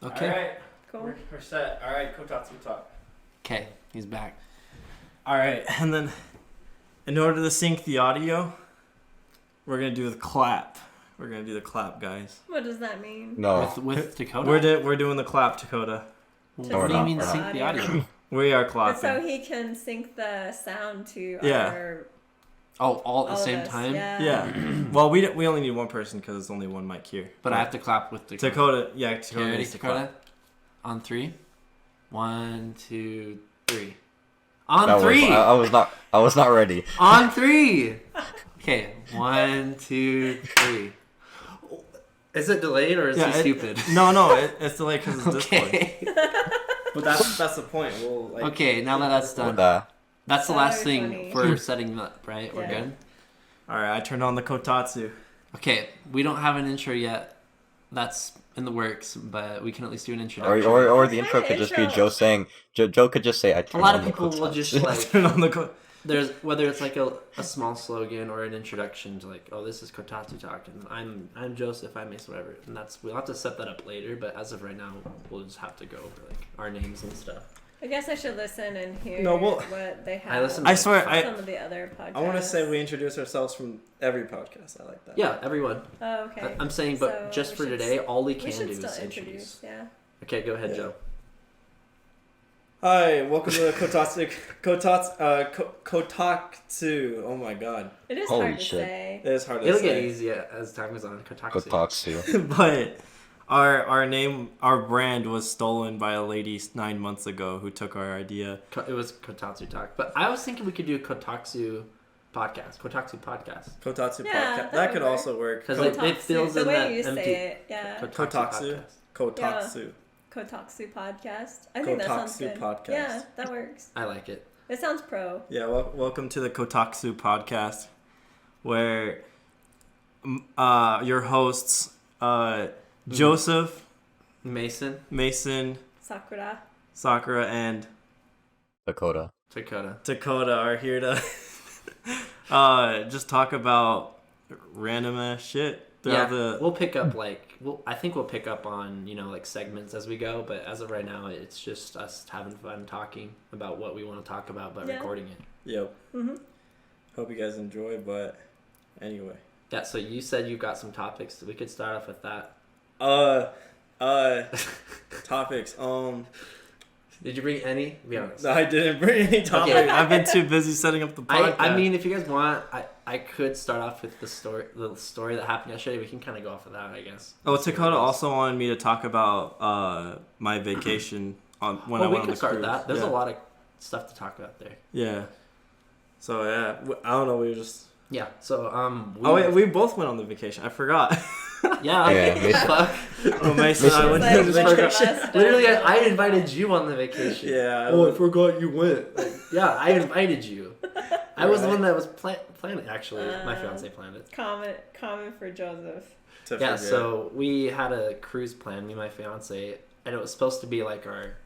Okay. All right. Cool. We're set. All right, KoTalkTsu talk. Okay, he's back. All right, and then in order to sync the audio, we're gonna do the clap. We're gonna do the clap, guys. What does that mean? No. With Dakota? We're doing the clap, Dakota. What we're do you not. mean We're sync not. the audio? We are But clapping. so he can sync the sound to Yeah. our... Oh, all at the all of same us. time? Yeah. Well, we only need one person because there's only one mic here. But I have to clap with Dakota. Dakota. Yeah, Okay, Dakota ready, needs to Dakota? clap. On 3. 1, 2, 3. That On was- 3! I was not ready. On 3! Okay, 1, 2, 3. Is it delayed or is he stupid? No, it's delayed because it's Discord. Okay. But that's the point. We'll Okay, now that that's done. That's the That last was thing funny. for setting up, right? We're Yeah. good? All right, I turned on the kotatsu. Okay, we don't have an intro yet. That's in the works, but we can at least do an introduction. Or the What intro kind could of just be intro? Joe saying, Joe could just say, I A turned lot on of the people will kotatsu." just like Turn on the there's whether it's like a small slogan or an introduction to like, oh, this is KoTalkTsu talk and I'm Joseph, I'm Mason, whatever. And we'll have to set that up later, but as of right now we'll just have to go over like our names and stuff. I guess I should listen and hear No, well, what they have. I listened I swear, some of the other podcasts. I want to say we introduce ourselves from every podcast. I like that. Yeah, everyone. Oh, okay. I'm saying, but So just we for should today, all we we can should do still is introduce. introduce. Yeah. Okay, go ahead, Yeah. Joe. Hi, welcome to the KoTalkTsu. Oh my god, It is Holy hard to shit. say. it is hard to It'll say. get easier as time goes on. KoTalkTsu. Kotatsu. But our name, our brand was stolen by a lady 9 months ago who took our idea. It was KoTalkTsu talk, but I was thinking we could do KoTalkTsu podcast. KoTalkTsu podcast. Kotatsu Yeah, podcast. that That would could work. also work. Because Kotatsu, it fills the in way that you empty. say it, yeah. Kotatsu. podcast. Kotatsu. KoTalkTsu podcast. I think that sounds KoTalkTsu good. podcast. Yeah, that works. I like it. It sounds pro. Yeah, welcome to the KoTalkTsu podcast, where your hosts, Joseph, Mason, Mason, Sakura. and Dakota. Dakota are here to just talk about random ass shit throughout the. we'll pick up I think we'll pick up on like segments as we go, but as of right now, it's just us having fun talking about what we want to talk about, but Yeah. recording it. Yep. Mm-hmm. Hope you guys enjoy, but anyway. Yeah. So you said you got some topics. We could start off with that. Topics. Did you bring any? Be honest. I didn't bring any topics. Okay. I've been too busy setting up the podcast. I mean, if you guys want, I could start off with the story that happened yesterday. We can kind of go off of that, I guess. Oh, Dakota also wanted me to talk about my vacation on when I we went on could the start cruise. that. There's yeah. a lot of stuff to talk about there. Yeah. So yeah, I don't know. We were just. Yeah. So Oh wait, we both went on the vacation. I forgot. Yeah. Yeah, Mason- Fuck. Oh, Mason, I went Like, on the just forgot. vacation. Literally, I invited you on the vacation. Yeah. Oh, I forgot you went. Like, yeah, I invited you. I was the one that was planning. Actually, my fiance planned it. Comment for Joseph. to Yeah, forget. so we had a cruise plan, me and my fiance, and it was supposed to be like our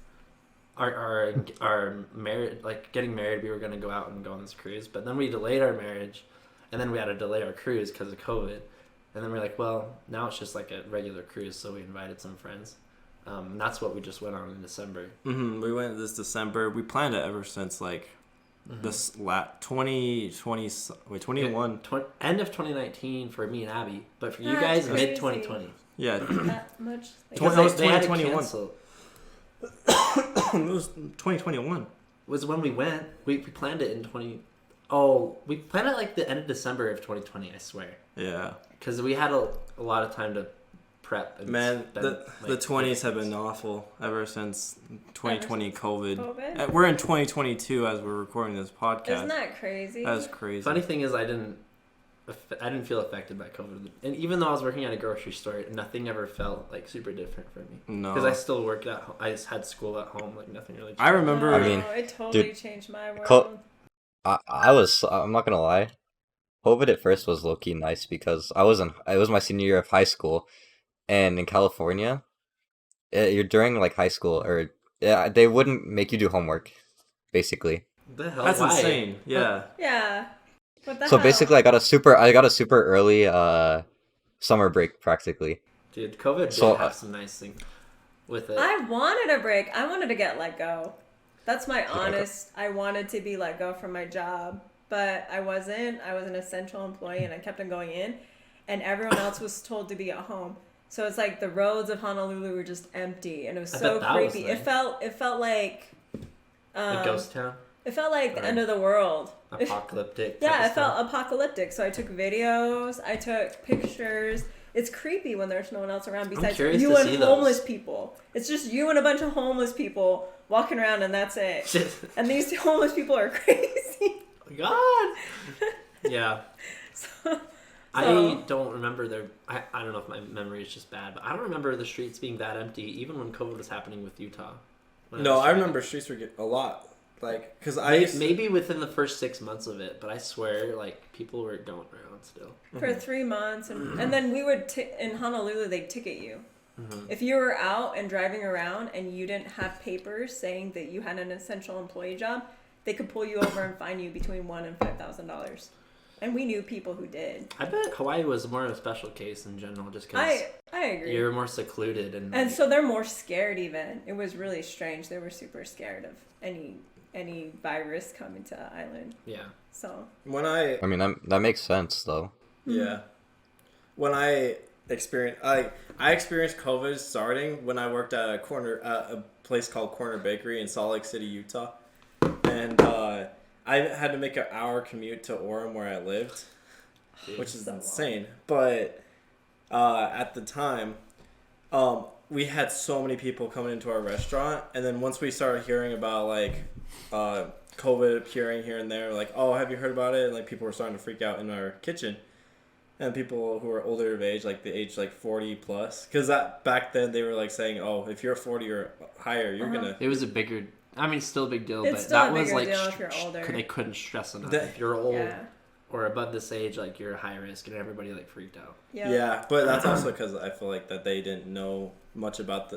marriage, like getting married. We were gonna go out and go on this cruise, but then we delayed our marriage, and then we had to delay our cruise because of COVID. And then we're like, well, now it's just like a regular cruise, so we invited some friends. And that's what we just went on in December. We went this December. We planned it ever since like this 2020. Wait, 21. End of 2019 for me and Abby, but for you That's guys, crazy. mid 2020. Yeah. That much. Like, That was They had to 2021. cancel. It was 2021. Was when we went. We planned it in 20. Oh, we planned it like the end of December of 2020. I swear, Yeah. because we had a lot of time to prep. And Man, spend, the 20s have been awful ever since 2020 COVID. COVID? We're in 2022 as we're recording this podcast. Isn't that crazy? That is crazy. Funny thing is, I didn't feel affected by COVID, and even though I was working at a grocery store, nothing ever felt like super different for me. No. Because I still worked at home. I just had school at home. Like nothing really changed. I remember. I mean, it totally dude, changed my world. I'm not gonna lie. COVID at first was low-key nice because it was my senior year of high school, and in California, you're during like high school or they wouldn't make you do homework, basically. The hell? That's Why? insane. Yeah. Yeah. What the So hell? basically, I got a super early summer break practically. Dude, COVID did So, have some nice things. with it. I wanted a break. I wanted to get let go. That's my honest. I wanted to be let go from my job, but I wasn't. I was an essential employee, and I kept on going in, and everyone else was told to be at home. So it's like the roads of Honolulu were just empty, and it was I so bet that was creepy. nice. It felt like A ghost town, it felt like the Or end of the world. apocalyptic. Yeah, type it of stuff. felt apocalyptic. So I took videos, I took pictures. It's creepy when there's no one else around besides curious you to and see homeless those. people. It's just you and a bunch of homeless people walking around, and that's it. And these homeless people are crazy. God. Yeah. So, I don't remember I don't know if my memory is just bad, but I don't remember the streets being that empty, even when COVID was happening with Utah. When No, was I trying- remember streets were a lot. Like, because I Maybe, used maybe within the first 6 months of it, but I swear, like, people were going around still. for 3 months, and then we would in Honolulu they'd ticket you Mm-hmm. if you were out and driving around and you didn't have papers saying that you had an essential employee job. They could pull you over and fine you between $1,000 and $5,000, and we knew people who did. I bet Hawaii was more of a special case in general, just because I agree. you're more secluded and And so they're more scared even. It was really strange. They were super scared of any virus coming to the island. yeah. So when I I mean, that makes sense though. yeah, when I experienced COVID starting when I worked at a place called Corner Bakery in Salt Lake City, Utah, and I had to make an hour commute to Orem where I lived, which is So insane. But at the time, we had so many people coming into our restaurant, and then once we started hearing about like COVID appearing here and there, like, oh, have you heard about it? And, like, people were starting to freak out in our kitchen. And people who were older of age, like the age like 40 plus, because that back then they were like saying, oh, if you're 40 or higher, you're gonna. It was a bigger, I mean, still a big deal, It's but still that a was bigger like, deal if you're older. they couldn't stress enough. That- If you're old yeah. or above this age, like, you're high risk, and everybody, like, freaked out. Yeah. Yeah, but that's also because I feel like that they didn't know much about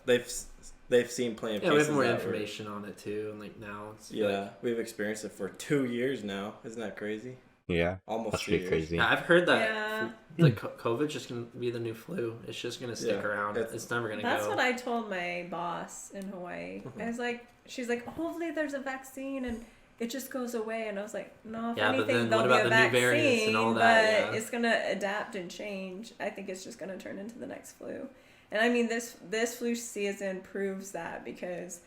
they've seen plenty of Yeah, we cases have more that were- information on it, too, and, like, now it's... Yeah, like, we've experienced it for 2 years now. Isn't that crazy? Yeah, Almost that's 2 pretty years. crazy. I've heard that Yeah. the COVID's just going to be the new flu. It's just going to stick Yeah, around. it's- It's never going to go. That's what I told my boss in Hawaii. I was like, she's like, hopefully there's a vaccine and it just goes away. And I was like, no, if Yeah, but anything, then there'll what be a about the new variants vaccine, and all but that? Yeah. it's gonna adapt and change. I think it's just gonna turn into the next flu. And I mean, this flu season proves that because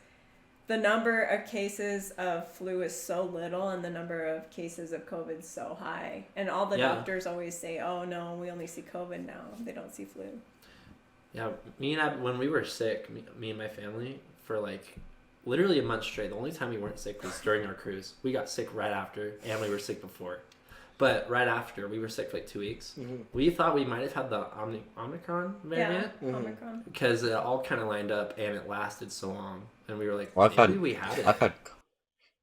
the number of cases of flu is so little and the number of cases of COVID is so high. And all the Yeah. doctors always say, oh no, we only see COVID now. They don't see flu. Yeah, when we were sick, me and my family, for like literally a month straight, the only time we weren't sick was during our cruise. We got sick right after, and we were sick before. But right after, we were sick for like 2 weeks. Mhm. We thought we might have had the Omicron variant Yeah, Mhm. Omicron. because it all kind of lined up and it lasted so long. And we were like, Well, maybe we had it.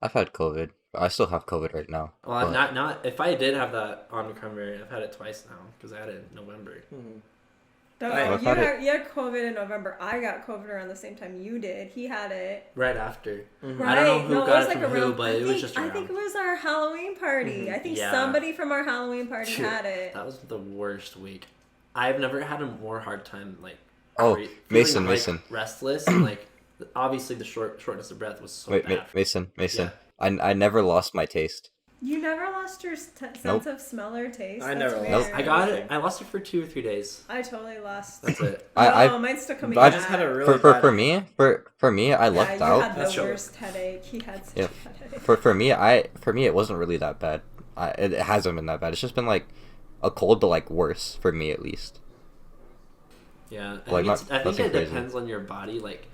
I've had COVID. I still have COVID right now. Well, but- not if I did have that Omicron variant, I've had it twice now because I had it in November. Mhm. No, I've you had had COVID in November. I got COVID around the same time you did. He had it. Right after. Mhm. Right. I don't know who no, got it was it like from who, around, but it was just I think it around. was our Halloween party. I think Yeah. somebody from our Halloween party Dude, had it. That was the worst week. I've never had a more hard time like. Oh, feeling, Mason, like, Mason. restless and like obviously the shortness of breath was so Wait, bad. Mason. Yeah. I never lost my taste. You never lost your sense Nope. of smell or taste? I That's never weird. lost I got it. I lost it for 2 or 3 days. I totally lost. That's it. Oh, mine's still coming I back. just had a really For bad- for me, I lucked you out. had the That's true. worst headache. He had such Yeah. a headache. For me, it wasn't really that bad. It hasn't been that bad. It's just been like a cold, but like worse for me at least. Yeah, I Like, think, not- I think nothing it crazy. depends on your body. Like,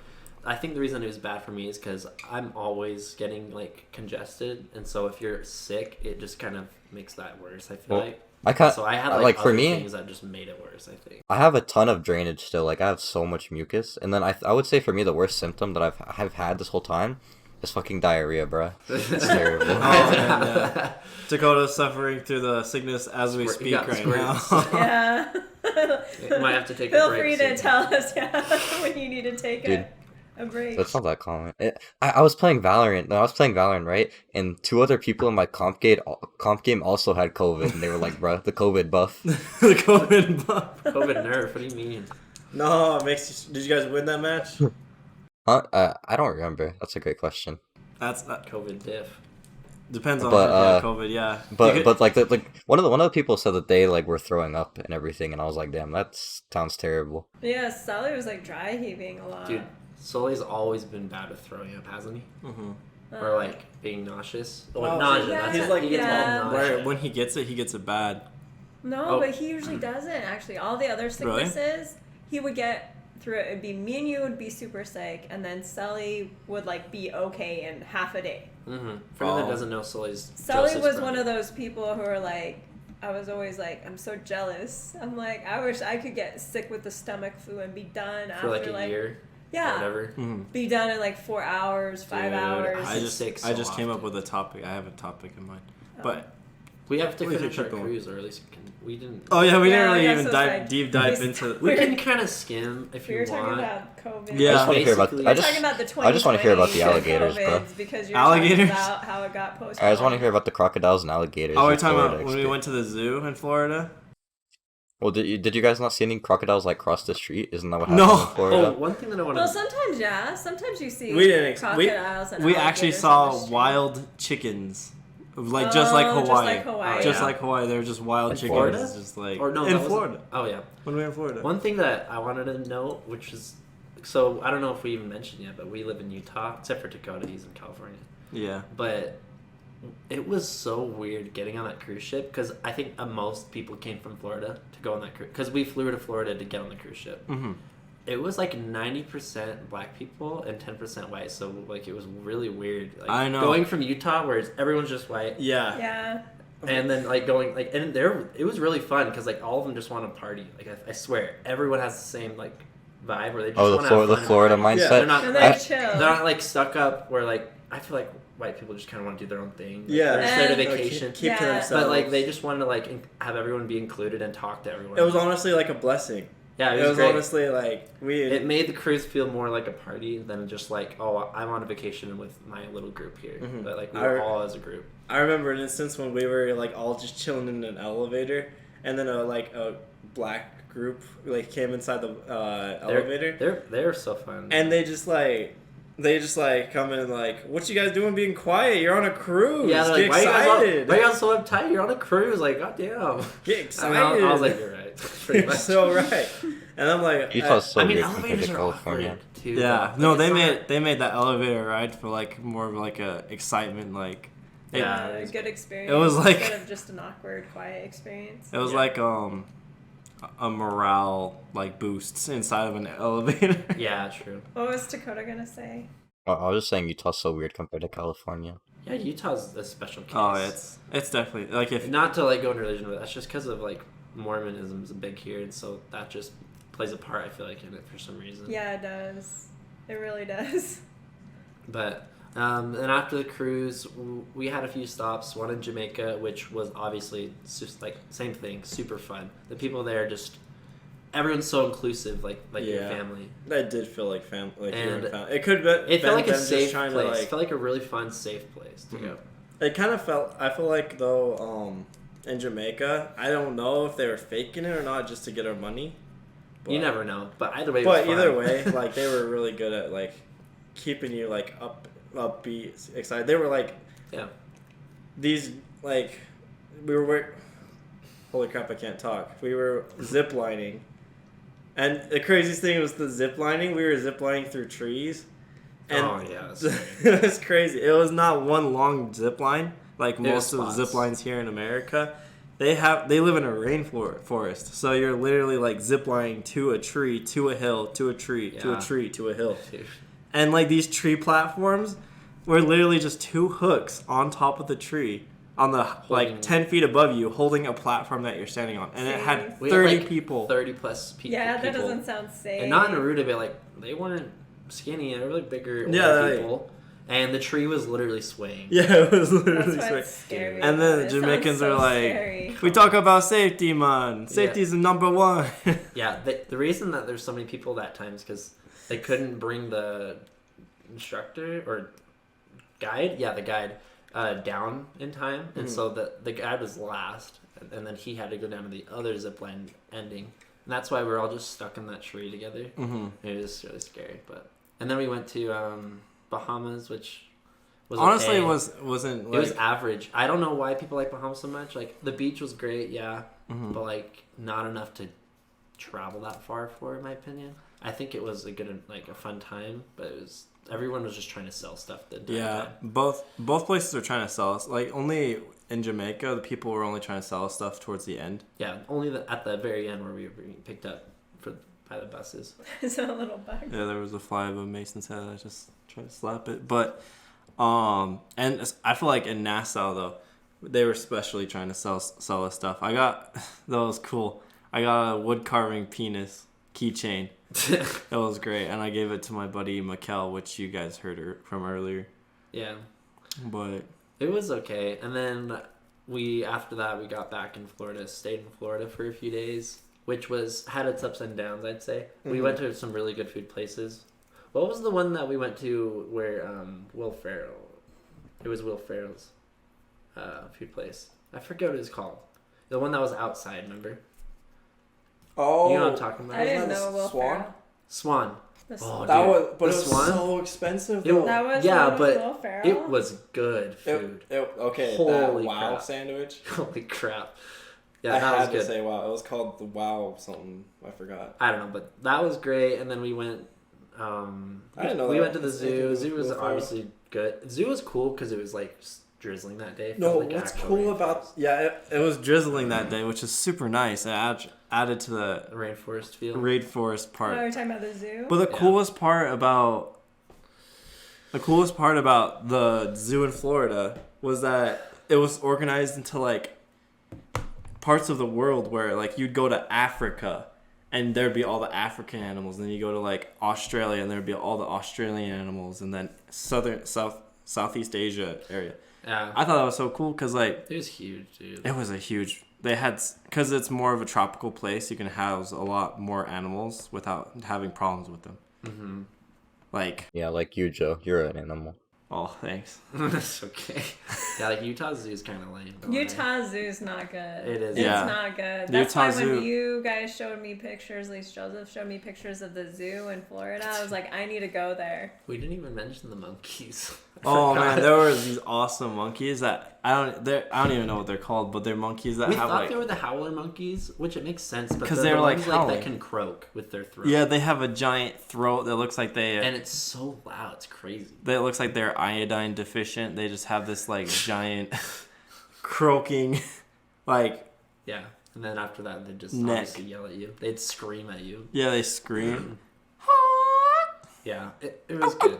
I think the reason it was bad for me is because I'm always getting like congested, and so if you're sick, it just kind of makes that worse. I feel Well, like. I can't. So I had like, like, for other me- things that just made it worse. I think. I have a ton of drainage still. Like I have so much mucus, and then I would say for me the worst symptom that I've had this whole time is fucking diarrhea, bruh. It's terrible. Oh, man, yeah. Dakota's suffering through the sickness as we You speak got right squirts. now. Yeah. You might have to take a Feel break free to soon. tell us, yeah, when you need to take Dude. a break. That's not that common. I was playing Valorant. No, I was playing Valorant, right? And 2 other people in my comp game also had COVID, and they were like, "Bruh, the COVID buff." The COVID buff. COVID nerf. What do you mean? No, it makes you. Did you guys win that match? Huh? I don't remember. That's a great question. That's COVID diff. depends on But, COVID. Yeah, But like one of the people said that they like were throwing up and everything, and I was like, damn, that sounds terrible. Yeah, Sally was like dry heaving a lot. Dude, Sully's always been bad with throwing up, hasn't he? hmm Or like being nauseous. Oh, Well, nausea. yeah, That's he's it. like he gets yeah. all nausea. Right, when he gets it bad. No, Oh. but he usually doesn't actually. All the other Really? sicknesses, he would get through it. It'd be me and you would be super sick, and then Sully would like be okay in half a day. Mm-hmm. For anyone Oh. that doesn't know, Sully's Sully Joseph's was brother. one of those people who are like, I was always like, I'm so jealous. I'm like, I wish I could get sick with the stomach flu and be done For after like a year or yeah, whatever. Mm-hmm. be done in like 4 hours, 5 hours. I just sick I so just came up often. with a topic. I have a topic in mind, Oh. but We have to We could finish our keep going. cruise, or at least we didn't. oh yeah, we Yeah, didn't I really guess even so dive side- deep dive we- into. We can kind of skim if we you were talking want. about COVID. Yeah. I just want to hear about. Basically- I We're just talking about the 2020 I just want to hear about the alligators, bro. COVIDs because you're Alligators? talking about how it got postponed. I just want to hear about the crocodiles and alligators. Oh, we're in talking Florida about when we experience. went to the zoo in Florida. Well, did you guys not see any crocodiles like cross the street? Isn't that what No. happened in Oh, Florida? one thing that I want Well, to. sometimes yeah. Sometimes you see We didn't. crocodiles and We actually alligators on the saw street. wild chickens, like just like Oh, Hawaii. Just like Hawaii. Just yeah. like Hawaii, they were just wild In chickens. Florida? Just like Or no, in that wasn't- Florida. Oh yeah. When we were in Florida. One thing that I wanted to note, which is, so I don't know if we even mentioned yet, but we live in Utah, except for Dakota. He's in California. Yeah. But it was so weird getting on that cruise ship because I think most people came from Florida to go on that cruise because we flew to Florida to get on the cruise ship. Mm-hmm. It was like 90% black people and 10% white, so like it was really weird. Like, I know. going from Utah where everyone's just white, Yeah. Yeah. and then like going like and there it was really fun because like all of them just want to party. Like I swear everyone has the same like vibe where they just Oh, want to have the fun and Florida party. Yeah, mindset. They're not And like, they're chill. they're not like stuck up where like I feel like white people just kind of want to do their own thing. Like, Yeah. they're just there to And- vacation. Keep to Yeah. themselves. But like they just want to like have everyone be included and talk to everyone. It was honestly like a blessing. yeah, It was great. honestly like we. It made the cruise feel more like a party than just like, oh, I'm on a vacation with my little group here. Mhm. But like we were all as a group. I remember an instance when we were like all just chilling in an elevator, and then a black group like came inside the elevator, They're so fun. and they just like come in like, what you guys doing being quiet? You're on a cruise. yeah, they're Get like, excited. why you guys so uptight? You're on a cruise. Like, goddamn. Get And excited. I was like, you're right. Pretty You're much. so right. And I'm like, Utah's so I mean, weird compared elevators to are California. awkward too. yeah, but, no, like, they it's made that elevator ride for like more of like a excitement, like it, Yeah, a it was good experience. it was like- instead of just an awkward, quiet experience. it was Yeah. like a morale like boosts inside of an elevator. not- Yeah, true. What was Dakota gonna say? I was just saying Utah's so weird compared to California. Yeah, Utah's a special case. Oh, it's definitely like if not to like go into religion, but that's just because of like Mormonism is big here, and so that just plays a part. I feel like in it for some reason. Yeah, it does. It really does. But and after the cruise, we had a few stops. One in Jamaica, which was obviously just like same thing, super fun. The people there just everyone's so inclusive, like your Yeah. family. that did feel like family. Like you were And in family. It could be. It felt like a them just safe trying place. To, It like, felt like a really fun, safe place to Mhm. go. It kind of felt. I feel like though, in Jamaica, I don't know if they were faking it or not, just to get our money. You never know, but either way. It But was either fun. way, like they were really good at like keeping you like upbeat, excited. They were like, Yeah. these like we were. Holy crap! I can't talk. We were zip lining, and the craziest thing was the zip lining. We were zip lining through trees. And Oh, yeah, that's it was crazy. It was not one long zip line like There most was of the spots. zip lines here in America. They live in a rainforest, so you're literally like zip lining to a tree, to a hill, to a tree, to Yeah. a tree, to a hill, Dude. and like these tree platforms were literally just two hooks on top of the tree, on the Holding- like 10 feet above you, holding a platform that you're standing on, and it had We had, 30 like, people. 30 plus people. Yeah, that doesn't sound safe. And not in Naruto, but like they weren't skinny. They were like bigger older Yeah, like- people. And the tree was literally swaying. Yeah, it was That's literally why sweet. it's scary. And then It the Jamaicans sounds are so like, scary. we talk about safety, man. Safety's number one. Yeah, the reason that there's so many people that time is because they couldn't bring the instructor or guide. Yeah, the guide down in time, and so the guide was last, and then he had to go down to the other zip line ending, And that's why we're all just stuck in that tree together. Mm-hmm. It was really scary, and then we went to Bahamas, which was Honestly, okay. wasn't like... It was average. I don't know why people like Bahamas so much. Like the beach was great, yeah, Mhm. but like not enough to travel that far for, in my opinion. I think it was a good, like a fun time, but everyone was just trying to sell stuff. The entire Yeah, time. both places are trying to sell us. Like only in Jamaica, the people were only trying to sell us stuff towards the end. Yeah, only at the very end where we were being picked up by the buses. It's a little bug. Yeah, there was a fly of a Mason's head. I just tried to slap it, but and I feel like in Nassau though, they were especially trying to sell us stuff. That was cool. I got a wood carving penis keychain. That was great, and I gave it to my buddy Mikkel, which you guys heard from earlier. Yeah, but it was okay. And then after that we got back in Florida, stayed in Florida for a few days, which had its ups and downs. I'd say we went to some really good food places. What was the one that we went to where Will Ferrell? It was Will Ferrell's food place. I forget what it was called. The one that was outside, remember? oh, You know what I'm talking about? I didn't Wasn't that know Will Swan? Ferrell. Swan. The Oh, That dude. was, but The it was Swan? so expensive It- though. That was Yeah, the one but with Will Ferrell? It was good food. Okay, Holy that wow crap. sandwich. Holy crap. Yeah, I that was had to good. say wow. It was called the wow something. I forgot. I don't know, but that was great. And then we went. I didn't know we that went to the was zoo. anything Zoo with was Will Ferrell. obviously good. Zoo was cool because it was like drizzling that day. No, Like what's actual cool about rainforest. it was drizzling that day, which is super nice. It added to the The rainforest feel. rainforest Oh, part. you're talking about the zoo? But the Yeah. coolest part about the zoo in Florida was that it was organized into like parts of the world where like you'd go to Africa and there'd be all the African animals, and then you go to like Australia and there'd be all the Australian animals, and then Southeast Asia area. Yeah, I thought that was so cool because like it was huge, dude. it was a huge. They had, because it's more of a tropical place, you can house a lot more animals without having problems with them. Mm-hmm. Like, Yeah, like you, Joe. You're an animal. oh, thanks. That's okay. Yeah, like Utah Zoo is kind of lame. don't worry. Utah Zoo's not good. It is. It's Yeah. not good. That's Utah why Zoo- when you guys showed me pictures, at least Joseph showed me pictures of the zoo in Florida, I was like, I need to go there. We didn't even mention the monkeys. I Oh forgot. man, there were these awesome monkeys that I don't even know what they're called, but they're monkeys that We have thought like they were the howler monkeys, which it makes sense, but 'Cause they're they're, the like, ones, that howling. can croak with their throat. yeah, they have a giant throat that looks like and it's so loud, it's crazy. that looks like they're iodine deficient. They just have this like giant croaking like Yeah, and then after that, they'd just Neck. obviously yell at you. They'd scream at you. yeah, they scream. Yeah, it was good.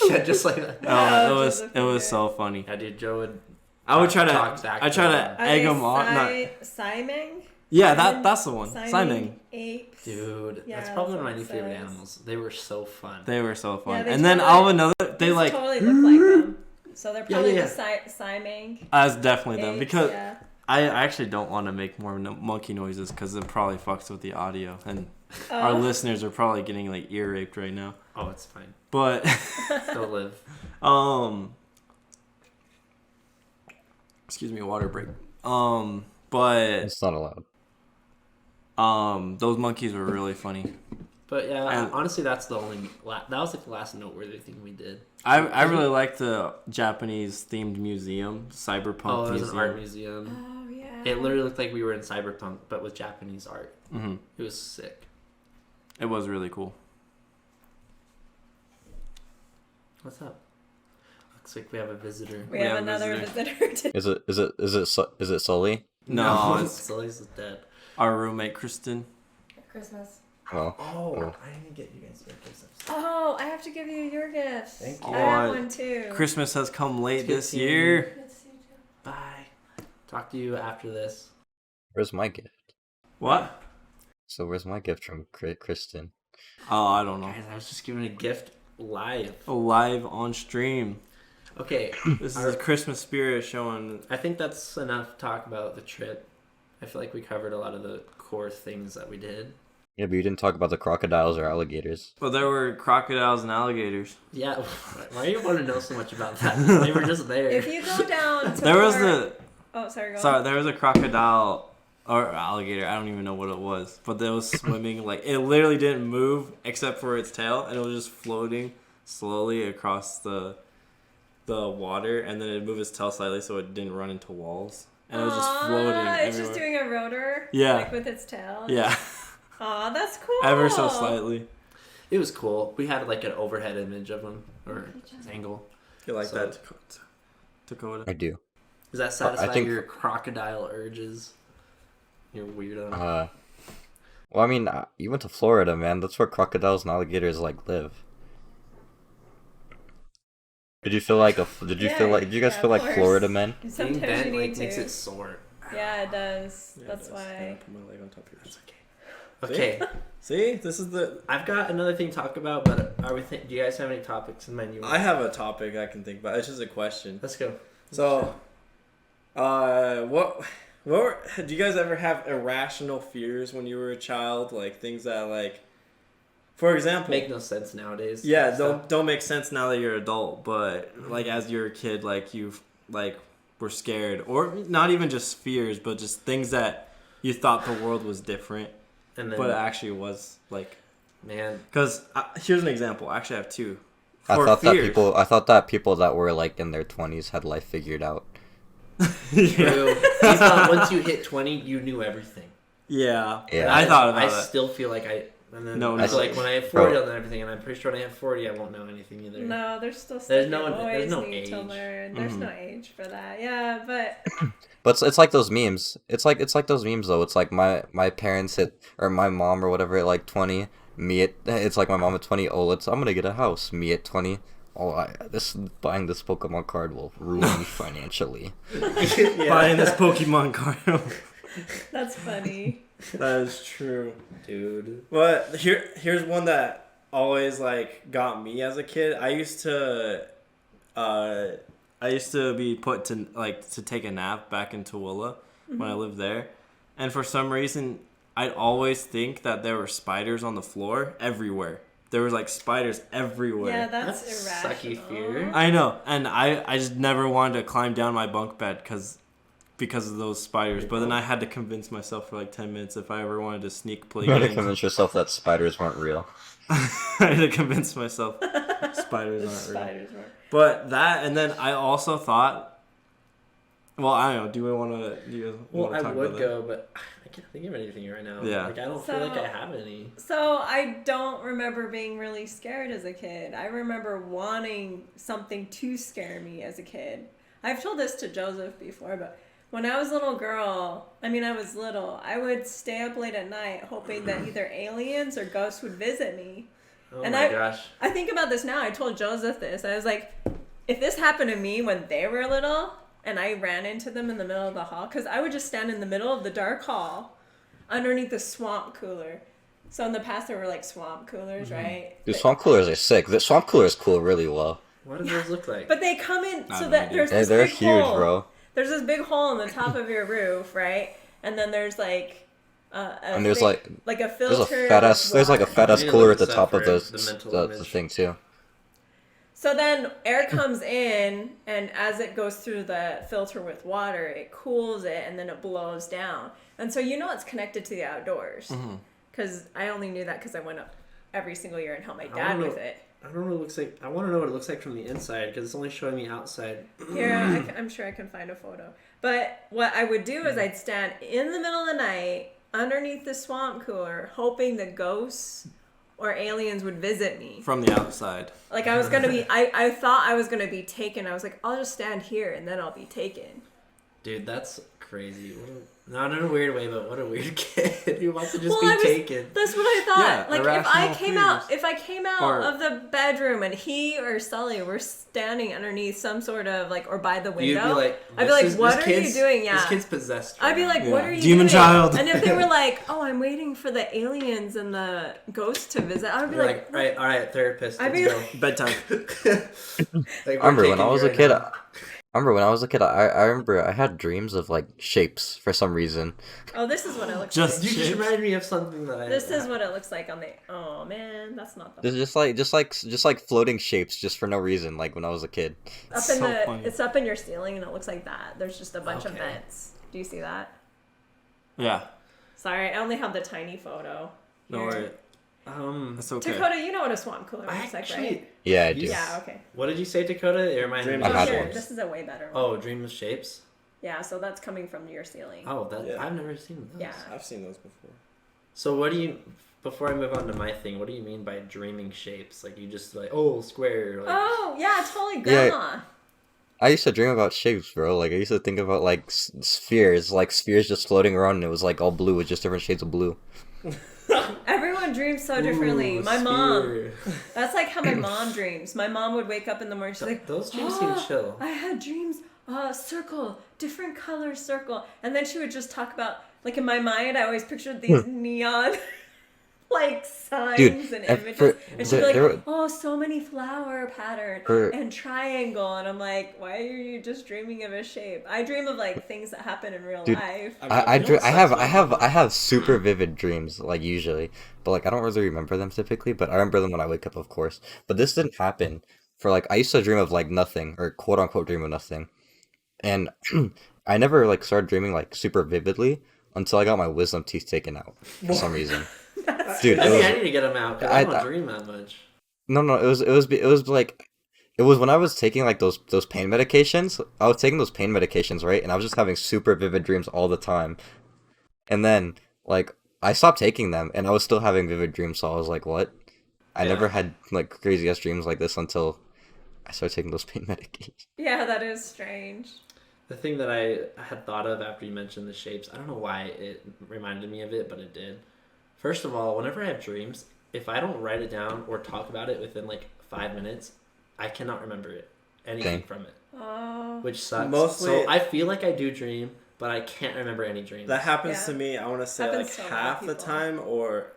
Yeah, just like that. Oh, it Joseph was would so funny. Yeah, dude, Joe would. I would try talk to back I to try them. to Are egg they them on. Not, Siming? yeah, Simon? that's the one. Simon. Apes. Dude, Yeah, that's probably that's one of my what new it favorite says. animals. They were so fun. They were so fun. Yeah, they and then totally- out of another, they These like totally look like them. So they're probably yeah. the Siming. that's definitely them apes, because yeah. I actually don't want to make more monkey noises because it probably fucks with the audio, and our Oh. listeners are probably getting like ear raped right now. Oh, it's fine. But Go live. excuse me, water break. But It's not allowed. those monkeys were really funny. But yeah, And- honestly, that's the only. That was like the last noteworthy thing we did. I really like the Japanese themed museum, Cyberpunk Oh, it was Museum. an art museum. Oh, yeah. It literally looked like we were in Cyberpunk, but with Japanese art. Hmm. It was sick. It was really cool. What's up? Looks like we have a visitor. We We have have a another visitor today. Is it Sully? No, it's Sully's dead. our roommate Kristen. Christmas. Oh. Oh, I didn't get you guys your gifts. Oh, I have to give you your gift. Thank I you. have Oh, one too. Christmas has come late It's good this seeing year. Good to see you, Joe. Bye. Talk to you after this. Where's my gift? What? So where's my gift from Kristen? Oh, I don't know. Guys, I was just giving a gift live. Live on stream. Okay, This is a Christmas spirit showing. I think that's enough talk about the trip. I feel like we covered a lot of the core things that we did. Yeah, but you didn't talk about the crocodiles or alligators. Well, there were crocodiles and alligators. Yeah, why do you want to know so much about that? They were just there. If you go down to There was more- the Oh, sorry, go sorry, on. there was a crocodile or alligator. I don't even know what it was, but they was swimming like it literally didn't move except for its tail, and it was just floating slowly across the water, and then it moved its tail slightly so it didn't run into walls, and it was just floating It's everywhere. just doing a rotor. Yeah. Like with its tail. Yeah, Aw, that's cool. ever so slightly. It was cool. We had like an overhead image of him or angle. You like So- that, Dakota? I do. Does that satisfy think- your crocodile urges? You're weirdo. Well, I mean, you went to Florida, man. That's where crocodiles and alligators like live. Did you feel like Did you guys feel of like course. Florida men? Being Sometimes bent you need like to. makes it sore. Yeah, it does. Yeah, That's it does. why. Put my leg on top of yours. Okay, See, this is the. I've got another thing to talk about, but are we? Do you guys have any topics in mind? You want? I have a topic I can think about. It's just a question. Let's go. So, what do you guys ever have irrational fears when you were a child? Like things that like, for example, Make no sense nowadays. yeah, So- don't make sense now that you're an adult. But like as you're a kid, like you've like were scared, or not even just fears, but just things that you thought the world was different, And then, but it actually was like. man, Because here's an example. I actually have two. I For thought fears. that people that were like in their 20s had life figured out. true. You thought once you hit 20, you knew everything. Yeah. I thought about I that. still feel like and then No, it's no. like when I have 40 on everything, and I'm pretty sure when I have 40, I won't know anything either. No, there's still stuff There's you no- always there's no need to age. learn. There's Mhm. no age for that. Yeah, but But it's like those memes. It's like those memes though. It's like my parents hit, or my mom or whatever at like 20. It's like my mom at 20. Oh, I'm gonna get a house. Me at 20. Oh, buying this Pokemon card will ruin me financially. Buying this Pokemon card. that's funny. That is true. Dude. But here's one that always like got me as a kid. I used to be put to take a nap back in Tooele when I lived there, and for some reason I'd always think that there were spiders on the floor everywhere. There was like spiders everywhere. Yeah, that's That's irrational. sucky fear. I know, and I just never wanted to climb down my bunk bed because of those spiders. But then I had to convince myself for like 10 minutes if I ever wanted to sneak play You gotta games. convince yourself that spiders weren't real. I had to convince myself spiders aren't real. Spiders were. But that, and then I also thought, well, I don't know. Do we want to? Do you Well, want I to talk would about go, but I can't think of anything right now. Yeah. Like, I don't So- feel like I have any. So I don't remember being really scared as a kid. I remember wanting something to scare me as a kid. I've told this to Joseph before, but when I was a little girl, I would stay up late at night hoping that either aliens or ghosts would visit me. Oh And my gosh. I think about this now. I told Joseph this. I was like, if this happened to me when they were little and I ran into them in the middle of the hall, because I would just stand in the middle of the dark hall underneath the swamp cooler. So in the past, there were like swamp coolers, right? Dude, But- swamp coolers are sick. The swamp coolers cool really well. What do those look like? But they come in I so have that no idea. there's this They're big huge, hole. bro. There's this big hole in the top of your roof, right? And then there's like And there's a filter. There's a fat ass. with There's like a water. fat I ass need to cooler look at the this top up of for the mental the image. thing too. So then air comes in, and as it goes through the filter with water, it cools it, and then it blows down. And so it's connected to the outdoors. Because I only knew that because I went up every single year and helped my I dad don't know. with it. I don't know what it looks like. I want to know what it looks like from the inside because it's only showing me outside. Here, I'm sure I can find a photo. But what I would do is I'd stand in the middle of the night underneath the swamp cooler, hoping that ghosts or aliens would visit me. From the outside. Like I was gonna be, I thought I was gonna be taken. I was like, I'll just stand here and then I'll be taken. Dude, that's crazy. Not in a weird way, but what a weird kid who wants to just Well, I be was- taken. That's what I thought. Yeah, like irrational if I came out Or- of the bedroom and he or Sully were standing underneath some sort of or by the window, You'd be like, I'd be "This like, is- what this are you kid's- doing? Yeah. This kid's possessed. I'd be right like, now." what are you Demon doing? child. And if they were like, oh, I'm waiting for the aliens and the ghosts to visit, I would be You're like, like, all right, therapist, I'd let's be go. Bedtime. Like, I we're remember when taking I you was a right kid. now. I remember I had dreams of like shapes for some reason. oh, this is what it looks Just- like. You just reminded me of something that I. This is what it looks like on the. Oh man, that's not the. There's just like floating shapes just for no reason. Like when I was a kid. Up so in the, funny. it's up in your ceiling and it looks like that. There's just a bunch of Okay. vents. Do you see that? Yeah. Sorry, I only have the tiny photo. No here. worry. That's okay. Dakota, you know what a swamp cooler I looks like, actually, right? Yeah, I do. Yeah, okay. what did you say, Dakota? It reminded Dream me. I Oh, had here, one. this is a way better one. Oh, Dream of Shapes. Yeah, so that's coming from your ceiling. Oh, that Yeah. I've never seen those. Yeah. I've seen those before. So what do you? Before I move on to my thing, what do you mean by dreaming shapes? Like you just like square. Like, Oh, yeah, totally, Yeah. grandma. I used to dream about shapes, bro. Like I used to think about like spheres, like spheres just floating around, and it was like all blue with just different shades of blue. Everyone dreams so differently. Ooh, My mom, sphere. that's like how my mom dreams. My mom would wake up in the morning, she's like, Those dreams seem chill. I had dreams, circle, different color circle. And then she would just talk about, like in my mind, I always pictured these neon, like signs Dude, and and images. for- And she'd be like, there were- oh, so many flower pattern For- and triangle. And I'm like, why are you just dreaming of a shape? I dream of like things that happen in real Dude, life. I have super vivid dreams, like usually, but like I don't really remember them typically, but I remember them when I wake up, of course. But this didn't happen for like I used to dream of like nothing, or quote unquote dream of nothing, and I never like started dreaming like super vividly until I got my wisdom teeth taken out for some reason. Dude, I it think I was, need to get them out because I don't I- dream that much. no, it was like it was when I was taking like those pain medications. I was taking those pain medications, right? And I was just having super vivid dreams all the time. And then like I stopped taking them and I was still having vivid dreams, so I was like, what? I Yeah. never had like crazy ass dreams like this until I started taking those pain medications. Yeah, that is strange. The thing that I had thought of after you mentioned the shapes, I don't know why it reminded me of it, but it did. First of all, whenever I have dreams, if I don't write it down or talk about it within like 5 minutes, I cannot remember anything Okay. from it, Oh. which sucks. Mostly- So I feel like I do dream, but I can't remember any dreams. That happens Yeah. to me. I want to say Happens like to a lot of half the people. time, or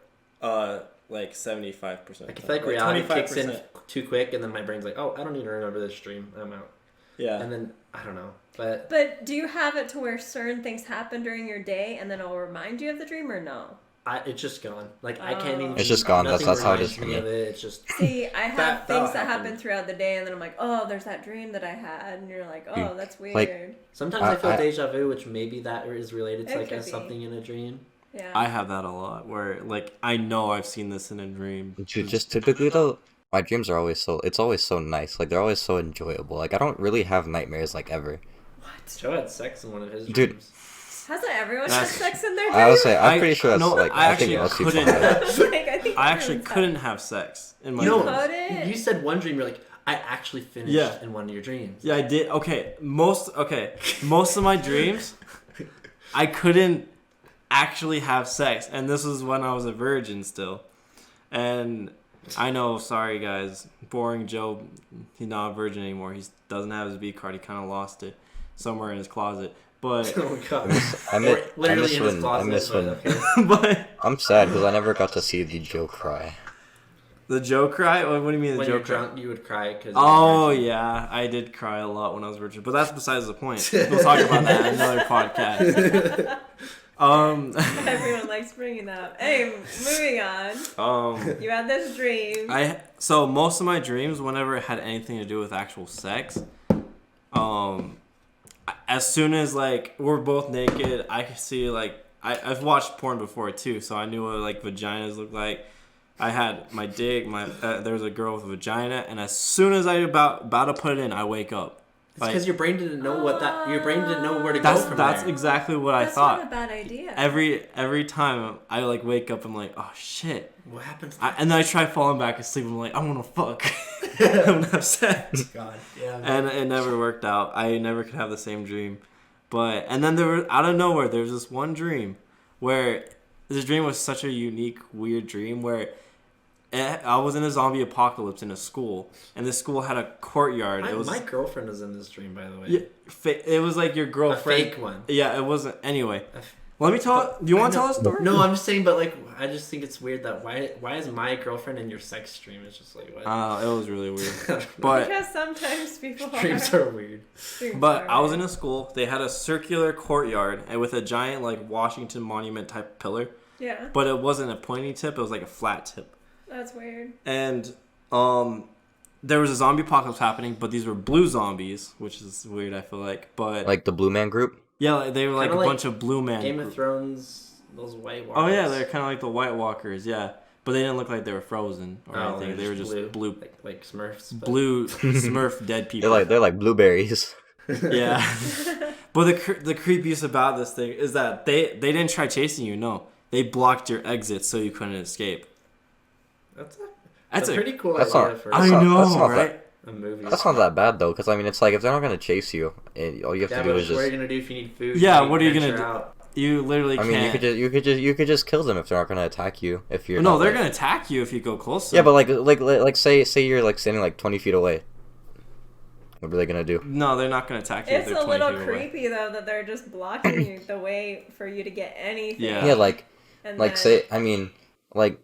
like 75%. Like I feel like reality kicks in too quick, and then my brain's like, "Oh, I don't need to remember this dream. I'm out." Yeah. And then I don't know, but But do you have it to where certain things happen during your day and then it'll remind you of the dream or no? it's just gone. Like I can't even. It's just gone. Nothing That's how it reminds is for me me. of it. It's just See, I have That things that happened. happen throughout the day and then I'm like, oh, there's that dream that I had. And you're like, oh, Dude, that's weird. like- sometimes I feel I- deja vu, which maybe that is related to It like could be. something in a dream. Yeah. I have that a lot where like I know I've seen this in a dream. Dude, just typically though, my dreams are always it's always so nice. Like they're always so enjoyable. Like I don't really have nightmares like ever. What? Joe had sex in one of his Dude. dreams. Hasn't everyone had That's- sex in their I would dream? say I'm pretty sure that's no, like I I think actually most people couldn't. have it. Like, I think I actually everyone's had- couldn't have sex in my No, dreams. couldn't? you said one dream. You're like, I actually finished Yeah. in one of your dreams. Yeah, I did. Okay, most of my dreams, I couldn't actually have sex, and this was when I was a virgin still. And I know, sorry guys, boring Joe, he's not a virgin anymore. He doesn't have his B card. He kind of lost it somewhere in his closet. But Oh god. I miss, I Literally miss in his when closet. I miss but when okay. but I'm sad because I never got to see the Joe cry. the Joe cry. What do you mean the When Joe you're cry? drunk, you would cry because. Oh yeah, I did cry a lot when I was virgin, but that's besides the point. We'll talk about that in another podcast. Everyone likes bringing that up. Hey, moving on. You had this dream. So most of my dreams, whenever it had anything to do with actual sex, as soon as like we're both naked, I could see like I've watched porn before too, so I knew what like vaginas look like. I had my dick, there was a girl with a vagina, and as soon as I about to put it in, I wake up. It's because your brain didn't know what that. Your brain didn't know where to go That's from that's there. exactly what I That's thought. not a bad idea. Every time I like wake up, I'm like, oh shit, What happens? and then I try falling back asleep. I'm like, I want to fuck, I want to have sex. God. Yeah. And it never worked out. I never could have the same dream. And then there was, out of nowhere, there was this one dream where this dream was such a unique, weird dream where I was in a zombie apocalypse in a school, and this school had a courtyard. It was My girlfriend was in this dream, by the way. yeah, it was like your A girlfriend. fake one. Yeah, it wasn't. Anyway, A f- let me tell. Do you want to tell a story? No, I'm just saying, but like, I just think it's weird that why is my girlfriend in your sex dream? It's just like what. It was really weird. But because sometimes people Dreams are. are weird. But I was in a school. They had a circular courtyard and with a giant like Washington Monument type pillar. Yeah, But it wasn't a pointy tip. It was like a flat tip. that's weird. And there was a zombie apocalypse happening, but these were blue zombies, which is weird. I feel like, but Like the Blue Man Group. Yeah, like, they were like a Kinda like bunch of blue man. Game of Thrones, those White Walkers. Oh yeah, they're kind of like the White Walkers. Yeah, but they didn't look like they were frozen or Oh, anything. They were just blue, like Smurfs. But... blue Smurf dead people. They're like blueberries. Yeah. But the creepiest about this thing is that they didn't try chasing you. No, they blocked your exit so you couldn't escape. That's a pretty cool that's idea not- for I not- know, that's not right? a movie. That's not that bad though, because I mean, it's like if they're not gonna chase you, all you have to do but is what are just. you gonna do if you need food? Yeah, You what are you gonna venture do? out? You literally I can't. mean, you could just kill them if they're not gonna attack you. If you're No, not, they're like- gonna attack you if you go closer. Yeah, but like say you're like standing like 20 feet away. What are they gonna do? No, they're not gonna attack you. if It's they're a 20 little feet away. creepy though that they're just blocking you the way for you to get anything. Yeah. Yeah, like And like then- say I mean like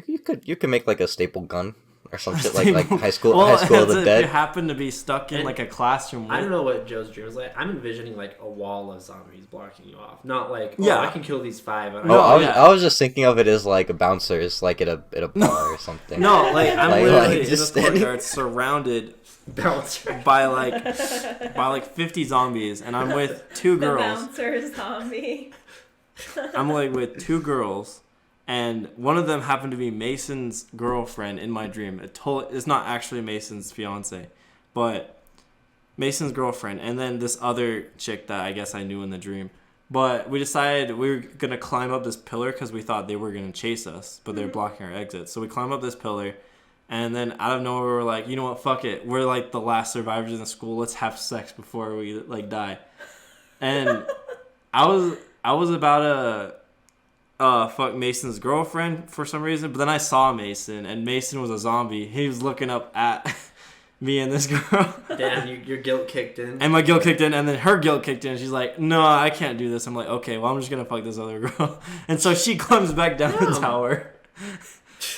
you could make like a staple gun or some shit like high school Well, of the if you dead. happen to be stuck in And like a classroom. I don't with- know what Joe's dream is like. I'm envisioning like a wall of zombies blocking you off, not like Yeah. I can kill these 5. Oh, No, yeah. I was just thinking of it as like bouncers, like at a bar or something. No, like I'm Like- literally like in this just standing- courtyard surrounded bouncer. by like 50 zombies, and I'm with 2 The girls. bouncer zombie. I'm like with 2 girls, and one of them happened to be Mason's girlfriend in my dream. It's not actually Mason's fiance, but Mason's girlfriend, and then this other chick that I guess I knew in the dream. But we decided we were gonna climb up this pillar because we thought they were gonna chase us, but they're blocking our exit. So we climb up this pillar, and then out of nowhere we were like, you know what, fuck it. We're like the last survivors in the school. Let's have sex before we like die. And I was about to fuck Mason's girlfriend for some reason, but then I saw Mason, and Mason was a zombie. He was looking up at me and this girl. Damn, your guilt kicked in. And my guilt kicked in, and then her guilt kicked in. She's like, no, I can't do this. I'm like, okay, well, I'm just going to fuck this other girl. And so she climbs back down the Damn. tower.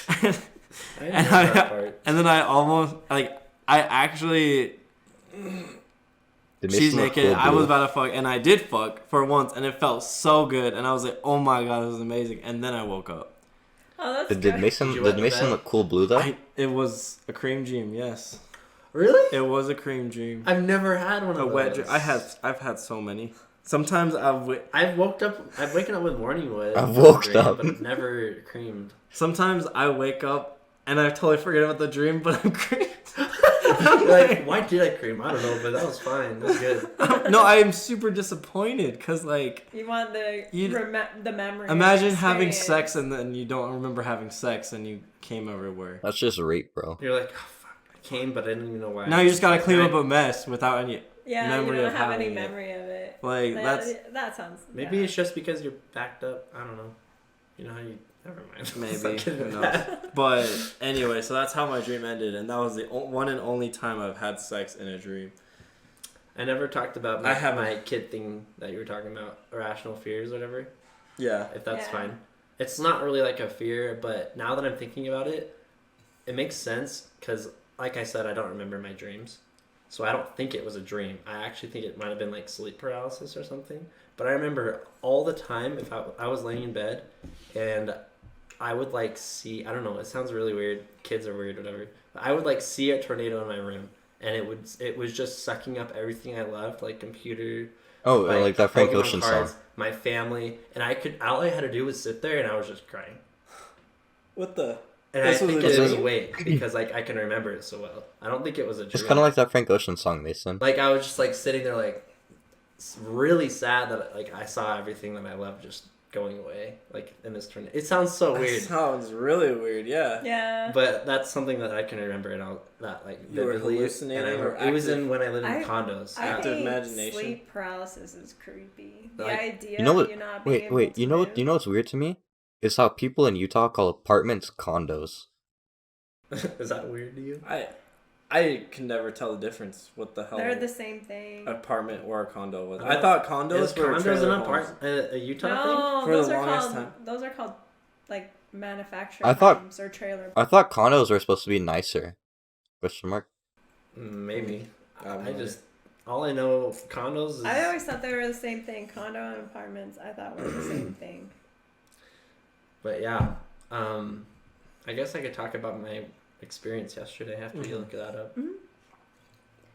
I didn't And know that part. and then I almost, like, I actually, Did she's Mason look naked. cool, I was dude? about to fuck, and I did fuck for once, and it felt so good. And I was like, oh my God, this was amazing. And then I woke up. Oh, that's Did good. Mason Did you wet the bed? look cool blue though? It was a cream dream, yes. Really? It was a cream dream. I've never had one of A those. wet dream. I've had so many. Sometimes I've I've waken up with morning wood. I've woke up. but never creamed. Sometimes I wake up and I totally forget about the dream, but I'm creamed. Like, why did I cream? I don't know, but that was fine. That was good. No, I am super disappointed because, like, You want the the memory. of imagine the having experience. sex and then you don't remember having sex and you came everywhere. That's just rape, bro. You're like, oh, fuck, I came, but I didn't even know why. Now you just gotta clean up a mess without any Yeah, memory you of don't have any having it. memory of it. Like, that's that sounds. Maybe yeah. it's just because you're backed up. I don't know. You know how you. Never mind. maybe. Fucking Who knows? that. But anyway, so that's how my dream ended, and that was the one and only time I've had sex in a dream. I never talked about I haven't. my kid thing that you were talking about, irrational fears, whatever. Yeah. If that's Yeah. fine. It's not really like a fear, but now that I'm thinking about it, it makes sense because, like I said, I don't remember my dreams. So I don't think it was a dream. I actually think it might have been like sleep paralysis or something. But I remember all the time if I was laying in bed and I would like see, I don't know, it sounds really weird. Kids are weird, whatever. But I would like see a tornado in my room and it was just sucking up everything I loved, like computer. Oh, like that Frank Pokemon Ocean cards, song. my family, and all I had to do was sit there and I was just crying. What the? And This I was think a it was dream? awake because like I can remember it so well. I don't think it was a dream. It's kind of like that Frank Ocean song, Mason. Like I was just like sitting there like really sad that like I saw everything that I loved just going away like in this tornado. It sounds so That weird, sounds really weird. Yeah. Yeah. but that's something that I can remember and I'll that like You were vividly. hallucinating And or it was active? in when I lived in I- condos. I Active think imagination. sleep paralysis is creepy. The Like, idea You know what? of you not being able Wait. to You know move. what? You know what's weird to me is how people in Utah call apartments condos. Is that weird to you? I can never tell the difference. What the hell? They're the same thing. apartment or a condo was. Oh. I thought Is condos were condos trailer an homes. a Utah No, For the those are longest called time. those are called like manufactured I thought- homes or trailer. I thought condos were supposed to be nicer. Question mark. thing? Maybe. have I no just all I know condos is I always thought they were the same thing. Condo and apartments, I thought were the same thing. But yeah, I guess I could talk about my experience yesterday after you Mhm. look that up.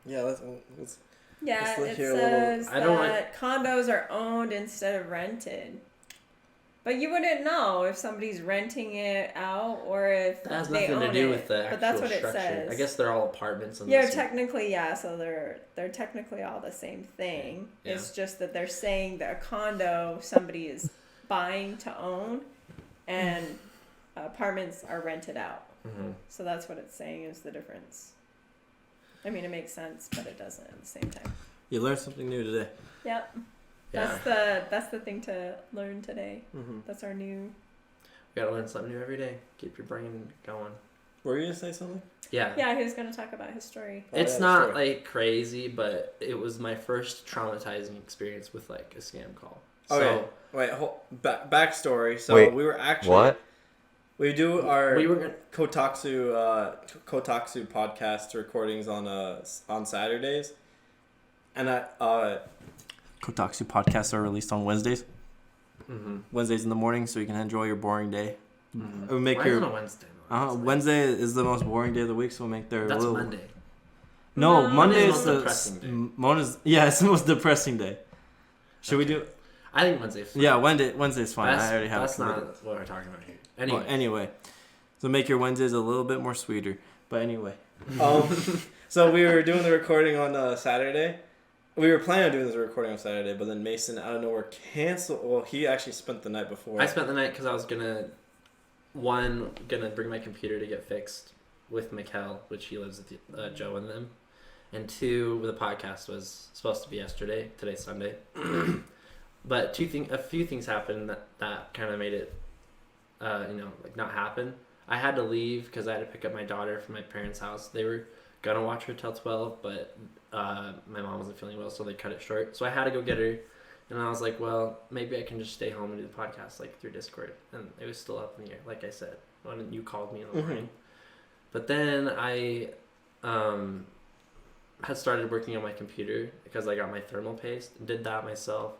Yeah, let's Yeah, Just look it here a says I don't that condos are owned instead of rented. But you wouldn't know if somebody's renting it out or if That has they nothing to own do it. with the But that's actual what it structure. says. I guess they're all apartments. Yeah, technically, yeah. So they're technically all the same thing. Yeah. It's just that they're saying that a condo somebody is buying to own, and apartments are rented out. Mm-hmm. So that's what it's saying is the difference. I mean, it makes sense, but it doesn't at the same time. You learned something new today. Yep. Yeah. That's the thing to learn today. Mm-hmm. That's our new. We gotta learn something new every day. Keep your brain going. Were you gonna say something? Yeah. Yeah, he was gonna talk about his story. Oh, It's yeah, not story. like crazy, but it was my first traumatizing experience with like a scam call. Okay. So Wait, backstory. So Wait, we were actually What? we do our we were gonna. KoTalkTsu podcast recordings on Saturdays, and KoTalkTsu podcasts are released on Wednesdays. Mm-hmm. Wednesdays in the morning, so you can enjoy your boring day. Mm-hmm. It would make Why your is it on Wednesday? though? Wednesday is the most boring day of the week, so we'll make their That's little. Monday. No, No, Monday Monday's is the the most depressing day. Yeah, it's the most depressing day. Should we do? I think Wednesday's fine. Yeah, Wednesday's fine. I already have. That's it committed. not what we're talking about here. Well, Anyway. anyway, so make your Wednesdays a little bit more sweeter. But anyway, so we were doing the recording on Saturday. We were planning on doing this recording on Saturday, but then Mason out of nowhere canceled. Well, he actually spent the night before. I spent the night because I was gonna bring my computer to get fixed with Mikkel, which he lives with Joe and them, and two, the podcast was supposed to be yesterday. Today's Sunday, but a few things happened that kind of made it, not happen. I had to leave because I had to pick up my daughter from my parents' house. They were gonna watch her till 12, but my mom wasn't feeling well, so they cut it short. So I had to go get her. And I was like, well, maybe I can just stay home and do the podcast like through Discord. And it was still up in the air, like I said, when you called me in the morning. But then I had started working on my computer because I got my thermal paste. Did that myself.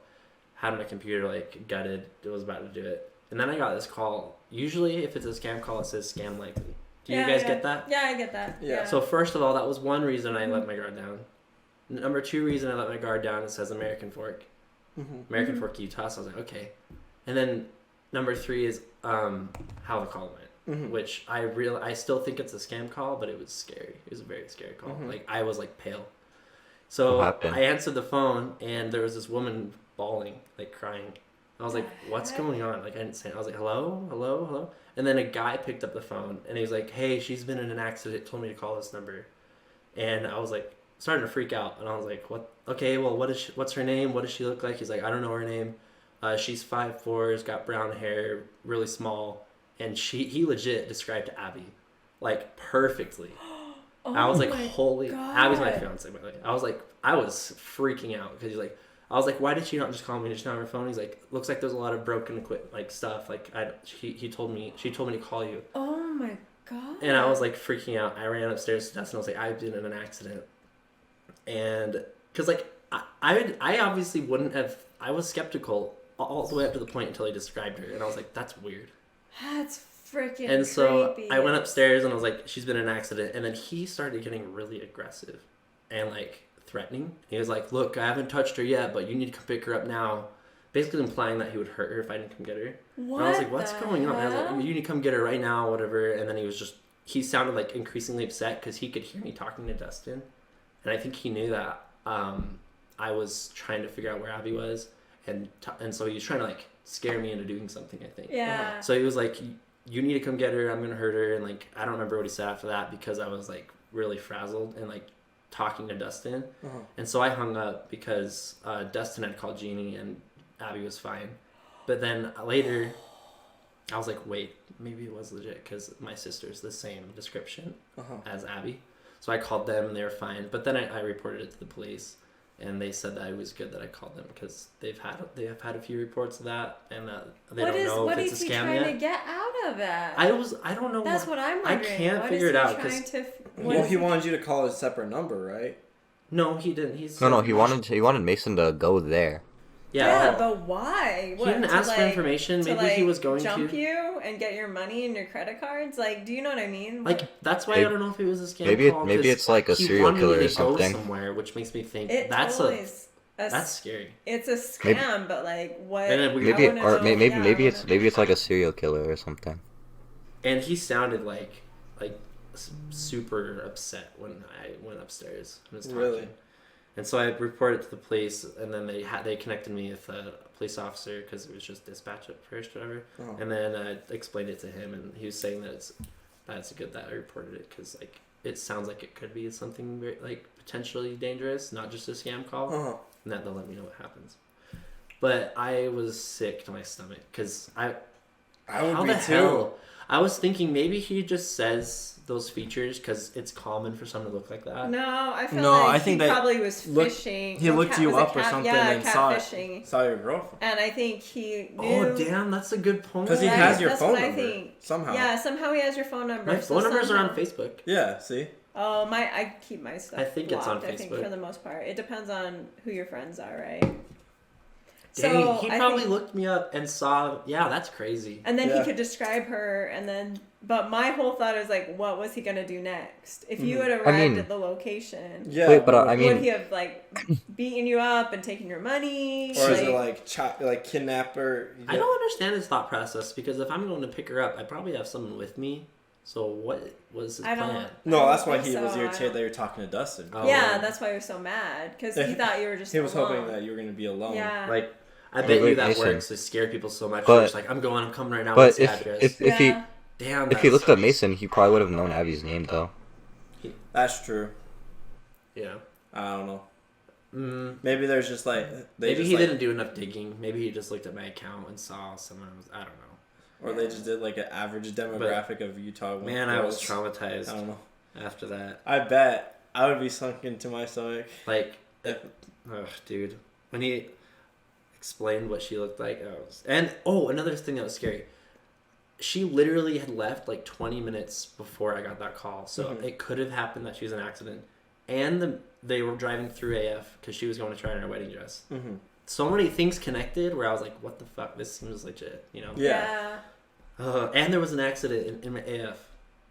Had my computer like gutted. It was about to do it. And then I got this call. Usually if it's a scam call, it says scam likely. Do you guys get that? Yeah, I get that. Yeah. So first of all, that was one reason I let my guard down. Number two reason I let my guard down, it says American Fork. American Fork, Utah. So I was like, okay. And then number three is how the call went, which I still think it's a scam call, but it was scary. It was a very scary call. Like I was like pale. So I answered the phone and there was this woman bawling, like crying. I was like, what's going on? Like I didn't say it. I was like, hello, hello, hello. And then a guy picked up the phone and he was like, hey, she's been in an accident. Told me to call this number. And I was like, starting to freak out. And I was like, what? Okay, well, what's her name? What does she look like? He's like, I don't know her name. She's 5'4", has got brown hair, really small. And he legit described Abby, like perfectly. Oh, I was like, my holy, God. Abby's my fiance, by the way. I was freaking out because he's like, I was like, why did she not just call me? Did she not have her phone? He's like, looks like there's a lot of broken stuff. Like she told me to call you. Oh my God. And I was like freaking out. I ran upstairs to Dustin. I was like, I've been in an accident. And because like I obviously wouldn't have. I was skeptical all the way up to the point until he described her, and I was like, that's weird. That's freaking. And so creepy. I went upstairs and I was like, she's been in an accident. And then he started getting really aggressive and like threatening. He was like, look, I haven't touched her yet, but you need to come pick her up now. Basically implying that he would hurt her if I didn't come get her. What And I was like, what's the going on? And I was hell? like, you need to come get her right now, whatever. And then he sounded like increasingly upset because he could hear me talking to Dustin. And I think he knew that I was trying to figure out where Abby was. And so he was trying to like scare me into doing something, I think. Yeah. So he was like, you need to come get her. I'm going to hurt her. And like, I don't remember what he said after that because I was like really frazzled and like talking to Dustin. And so I hung up because Dustin had called Jeannie and Abby was fine. But then later I was like, wait, maybe it was legit because my sister's the same description as Abby. So I called them and they were fine. But then I reported it to the police and they said that it was good that I called them because they have had a few reports of that and they don't know if it's a scam yet. What is he trying to get out of that? I don't know. That's what I'm I wondering. can't What figure is it he out trying because to- Well, he wanted you to call a separate number, right? no, he didn't. No, he wanted Mason to go there. Yeah. but why? He didn't to, ask for like- information. to, Maybe he like, was going jump to. you and get your money and your credit cards. Like, do you know what I mean? Like, that's why I don't know if it was a scam call. Maybe 'cause it's like a he serial wanted killer me or to go something. somewhere, which makes me think it that's totally is that's scary. It's a scam, but like what? And then Maybe I wanna know- yeah, I wanna- maybe it's like a serial killer or something. And he sounded like super upset when I went upstairs and was talking. Really? And so I reported to the police, and then they connected me with a police officer because it was just dispatch at first, whatever. Oh. And then I explained it to him, and he was saying that it's good that I reported it because like it sounds like it could be something very, like potentially dangerous, not just a scam call, Uh-huh. and that they'll let me know what happens. But I was sick to my stomach because I would how be the too. hell? I was thinking maybe he just says those features because it's common for someone to look like that. No, I feel No, like I think he that probably was looked- fishing. He No, looked you was it up or something yeah, and saw catfishing. saw your girlfriend. And I think he knew. Oh damn, that's a good point. Because he Right, has your that's phone what I number think. somehow. Yeah, somehow he has your phone number. My so phone numbers are on somehow- Facebook. Yeah, see? Oh, I keep my stuff. I think it's on blocked, I think Facebook. for the most part, it depends on who your friends are, right? Dang, So, he I probably think- looked me up and saw. Yeah, that's crazy. And then Yeah. he could describe her, and then. But my whole thought is like, what was he gonna do next? If you Mhm. had I arrived mean- at the location, Yeah. Wait, but I mean, would he have like beaten you up and taken your money? or is it like kidnapper? I don't understand his thought process because if I'm going to pick her up, I probably have someone with me. So what was his I don't- plan? No, I that's don't why think he so, was I irritated don't- that you're talking to Dustin. Oh. Yeah, that's why he was so mad because he thought you were just. He was alone. hoping that you were going to be alone. Yeah. Like, I Wait, bet you wait, that Mason. works to scare people so much. But- You're just like, I'm coming right now. but What's the if address? if he Yeah. Damn. if he that's- looked up Mason, he probably would have known Abby's name though. That's true. Yeah. I don't know. Mm, Maybe there's just like maybe he didn't do enough digging. Maybe he just looked at my account and saw someone was. I don't know. or they just did like an average demographic of Utah. Man, I was girls. traumatized I don't know. after that. I bet I would be sunk into my stomach. Like, ugh, dude, when he explained what she looked like, another thing that was scary. She literally had left like 20 minutes before I got that call, so Mhm. it could have happened that she was in an accident, and they were driving through AF because she was going to try on her wedding dress. Mm-hmm. So many things connected where I was like, "What the fuck? This seems legit," you know? Yeah. And there was an accident in AF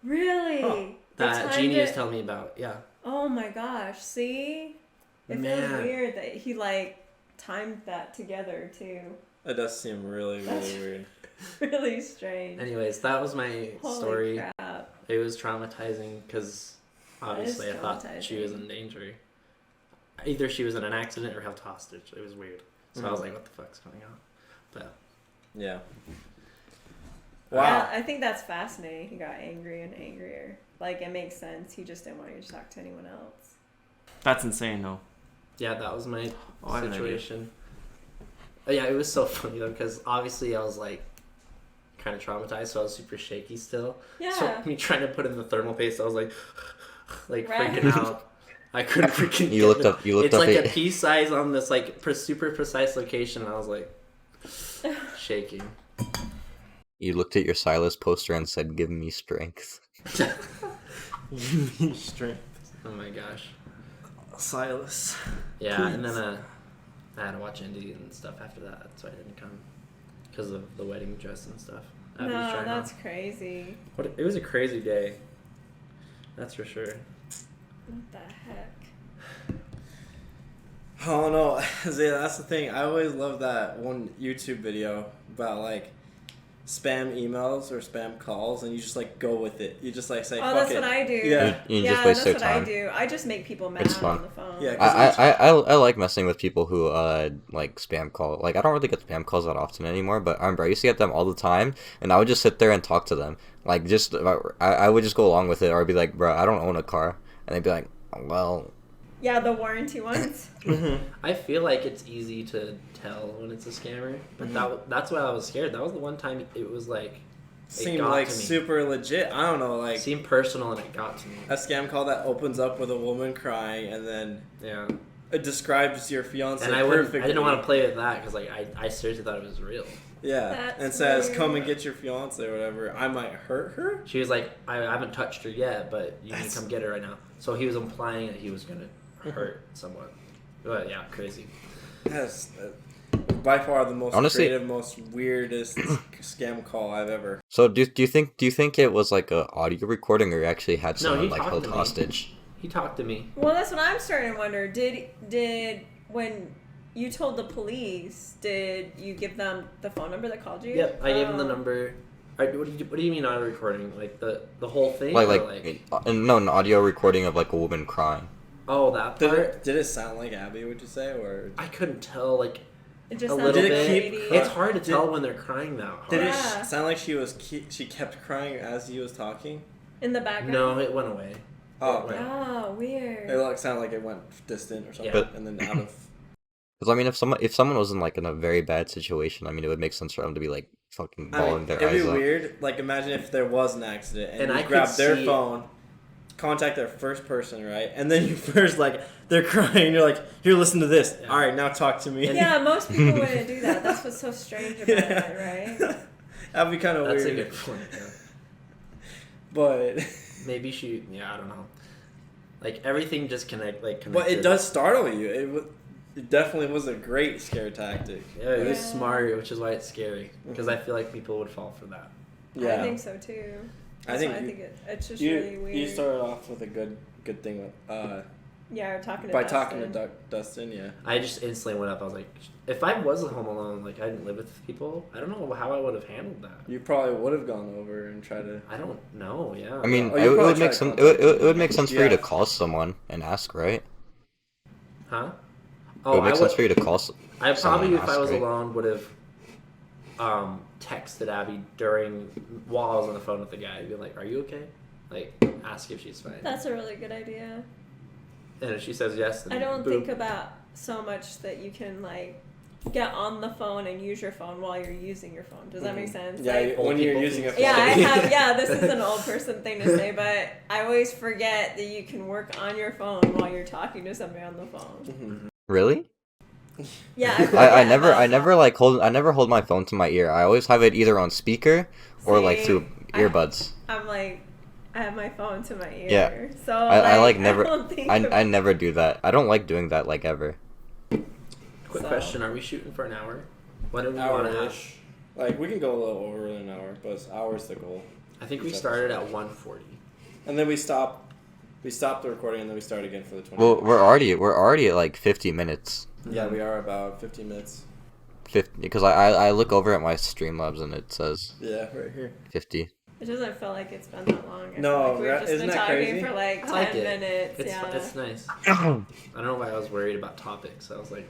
Really? Huh. They that timed Jeannie was it- telling me about. Yeah. Oh my gosh! See, it feels Man. weird that he like timed that together too. It does seem really, really weird. Really strange. Anyways, that was my Holy story. crap! It was traumatizing because obviously I thought she was traumatizing. in danger. Either she was in an accident or held hostage. It was weird. So I was like, what the fuck's going on? But Yeah. Yeah, Wow. I think that's fascinating. He got angry and angrier. Like it makes sense. He just didn't want you to talk to anyone else. That's insane, though. yeah, that was my Oh, I have an idea. situation. Yeah, it was so funny though because obviously I was like kind of traumatized, so I was super shaky still. Yeah. So me trying to put in the thermal paste, I was like Right. freaking out. I couldn't freaking. You get looked it. up. You looked It's up. like a it. pea size on this like super precise location. And I was like shaking. You looked at your Silas poster and said, "Give me strength." Strength. Oh my gosh. Silas. Yeah, and Please. then I had to watch Indy and stuff after that, so I didn't come because of the wedding dress and stuff. Abby's No, trying that's on. crazy. It was a crazy day. That's for sure. What the heck? I don't know. See, that's the thing. I always love that one YouTube video about like spam emails or spam calls, and you just like go with it. You just like say, Oh, "Fuck that's it." what I do. Yeah. You Yeah, just waste that's their what time. I do. I just make people mad It's fun. on the phone. Yeah, I like messing with people who like spam call. Like I don't really get spam calls that often anymore, but I remember I used to get them all the time, and I would just sit there and talk to them. Like just I would just go along with it, or I'd be like, "Bro, I don't own a car," and they'd be like, "Well." Yeah, the warranty ones. I feel like it's easy to tell when it's a scammer, but that's why I was scared. That was the one time it was like Seemed got like to me. super legit. I don't know, It like seemed personal and it got to me. a scam call that opens up with a woman crying and then Yeah, it describes your fiance and I perfectly. didn't want to play with that because like I seriously thought it was real. Yeah, That's and says, weird. "Come and get your fiance or whatever." I might hurt her. She was like, I haven't touched her yet, but you need That's- to come get her right now. So he was implying that he was gonna hurt someone. But yeah, crazy. Yes. by far the most Honestly- creative, most weirdest scam call I've ever. So do you think it was like a audio recording, or you actually had No, he someone like talked held to me. hostage? He talked to me. Well, that's what I'm starting to wonder. Did when you told the police, did you give them the phone number that called you? Yep, I gave him the Oh. number. What do you mean audio recording? Like the whole thing? Like or no, an audio recording of like a woman crying. oh, that part. Did it sound like Abby? Would you say, or I couldn't tell. Like It just a sounded little Did it bit. keep- It's hard to Did- tell when they're crying that hard. did Yeah. it sound like she kept crying as he was talking? in the background. No, it went away. Oh, Right. Oh, weird. it like sounded like it went distant or something, Yeah. But- and then out of. Because I mean, if someone was in like in a very bad situation, I mean, it would make sense for them to be like fucking bawling their it'd eyes be out. weird. Like, imagine if there was an accident and And you I could grab their see- phone, contact their first person, right? And then you first like they're crying. You're like, here, listen to this. Yeah. All right, now talk to me. Yeah, most people wouldn't do that. That's what's so strange about it, right? That'd be kind of That's weird. a good point. Yeah. But Maybe she. Yeah, I don't know. Like everything just connected. but it does startle you. It definitely was a great scare tactic. Yeah, it was Yeah. smart, which is why it's scary. Because I feel like people would fall for that. I think so too. I That's think why I you- think it's just You really weird. you started off with a good thing with Yeah, or talking to by Dustin. talking to Dustin. Yeah. I just instantly went up. I was like, if I was at home alone, like I didn't live with people, I don't know how I would have handled that. You probably would have gone over and tried to. I don't know. Yeah. I mean, Oh, you it probably would try make to sense. contact It would them. make sense for you to Yeah. call someone and ask, right? Huh? It would make I sense for you to call. I someone probably, and if I ask, was right? alone, would have texted Abby while I was on the phone with the guy. I'd be like, "Are you okay?" Like, ask if she's fine. That's a really good idea. And if she says yes, then I don't boom. think about so much that you can like get on the phone and use your phone while you're using your phone. Does that make sense? Yeah, Like, old when you're people using a things. phone. yeah, I have. Yeah, this is an old person thing to say, but I always forget that you can work on your phone while you're talking to somebody on the phone. Mhm. Really? Yeah, I forget never about I never hold my phone to my ear. I always have it either on speaker or like See, through earbuds. I'm like, I have my phone to my ear. Yeah. So I like never. I, don't think I about- never do that. I don't like doing that like ever. Quick So- question: are we shooting for an hour? What do we want to have? Hour-ish. Like we can go a little over an hour, but hour's the goal. I think we started at 1:40. And then we stopped the recording, and then we start again for the 20. Well, we're already at like 50 minutes. Yeah, we are about 15 minutes. 50 because I look over at my Streamlabs and it says Yeah, right here. 50. It doesn't feel like it's been that long. I No, feel like we've right? just Isn't been that talking crazy? for like 10 I like it. minutes. It's yeah. it's nice. I don't know why I was worried about topics. I was like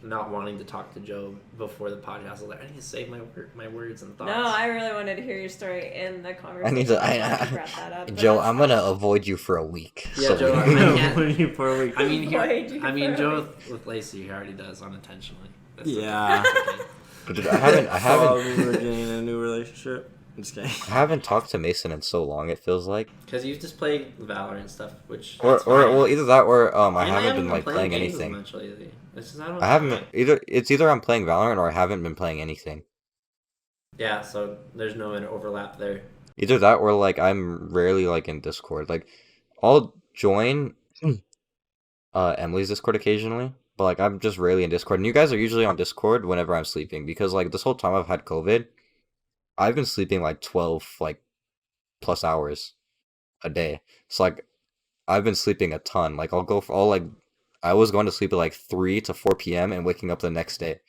not wanting to talk to Joe before the podcast. I was like, I need to save my words and thoughts. No, I really wanted to hear your story in the conversation. I need to. I'm glad you brought that up, but Joe, that's I'm fine. gonna avoid you for a week. Yeah, so- Joe, I can't. for a week. I mean, Avoid you for a Joe with Lacey he already does unintentionally. That's okay. Yeah. That's okay. But dude, I haven't Probably we're getting in a new relationship. I'm just kidding. I haven't talked to Mason in so long. It feels like, Because you just play Valorant stuff, which or that's fine. well, either that or I And haven't been like playing games as anything. much lately. It's just, I don't. I haven't either I'm playing Valorant or I haven't been playing anything. Yeah, so there's no overlap there. Either that or like I'm rarely like in Discord. Like I'll join Emily's Discord occasionally, but like I'm just rarely in Discord. And you guys are usually on Discord whenever I'm sleeping because like this whole time I've had COVID, I've been sleeping like 12 like plus hours a day. So like I've been sleeping a ton. Like I was going to sleep at like 3 to 4 p.m. and waking up the next day.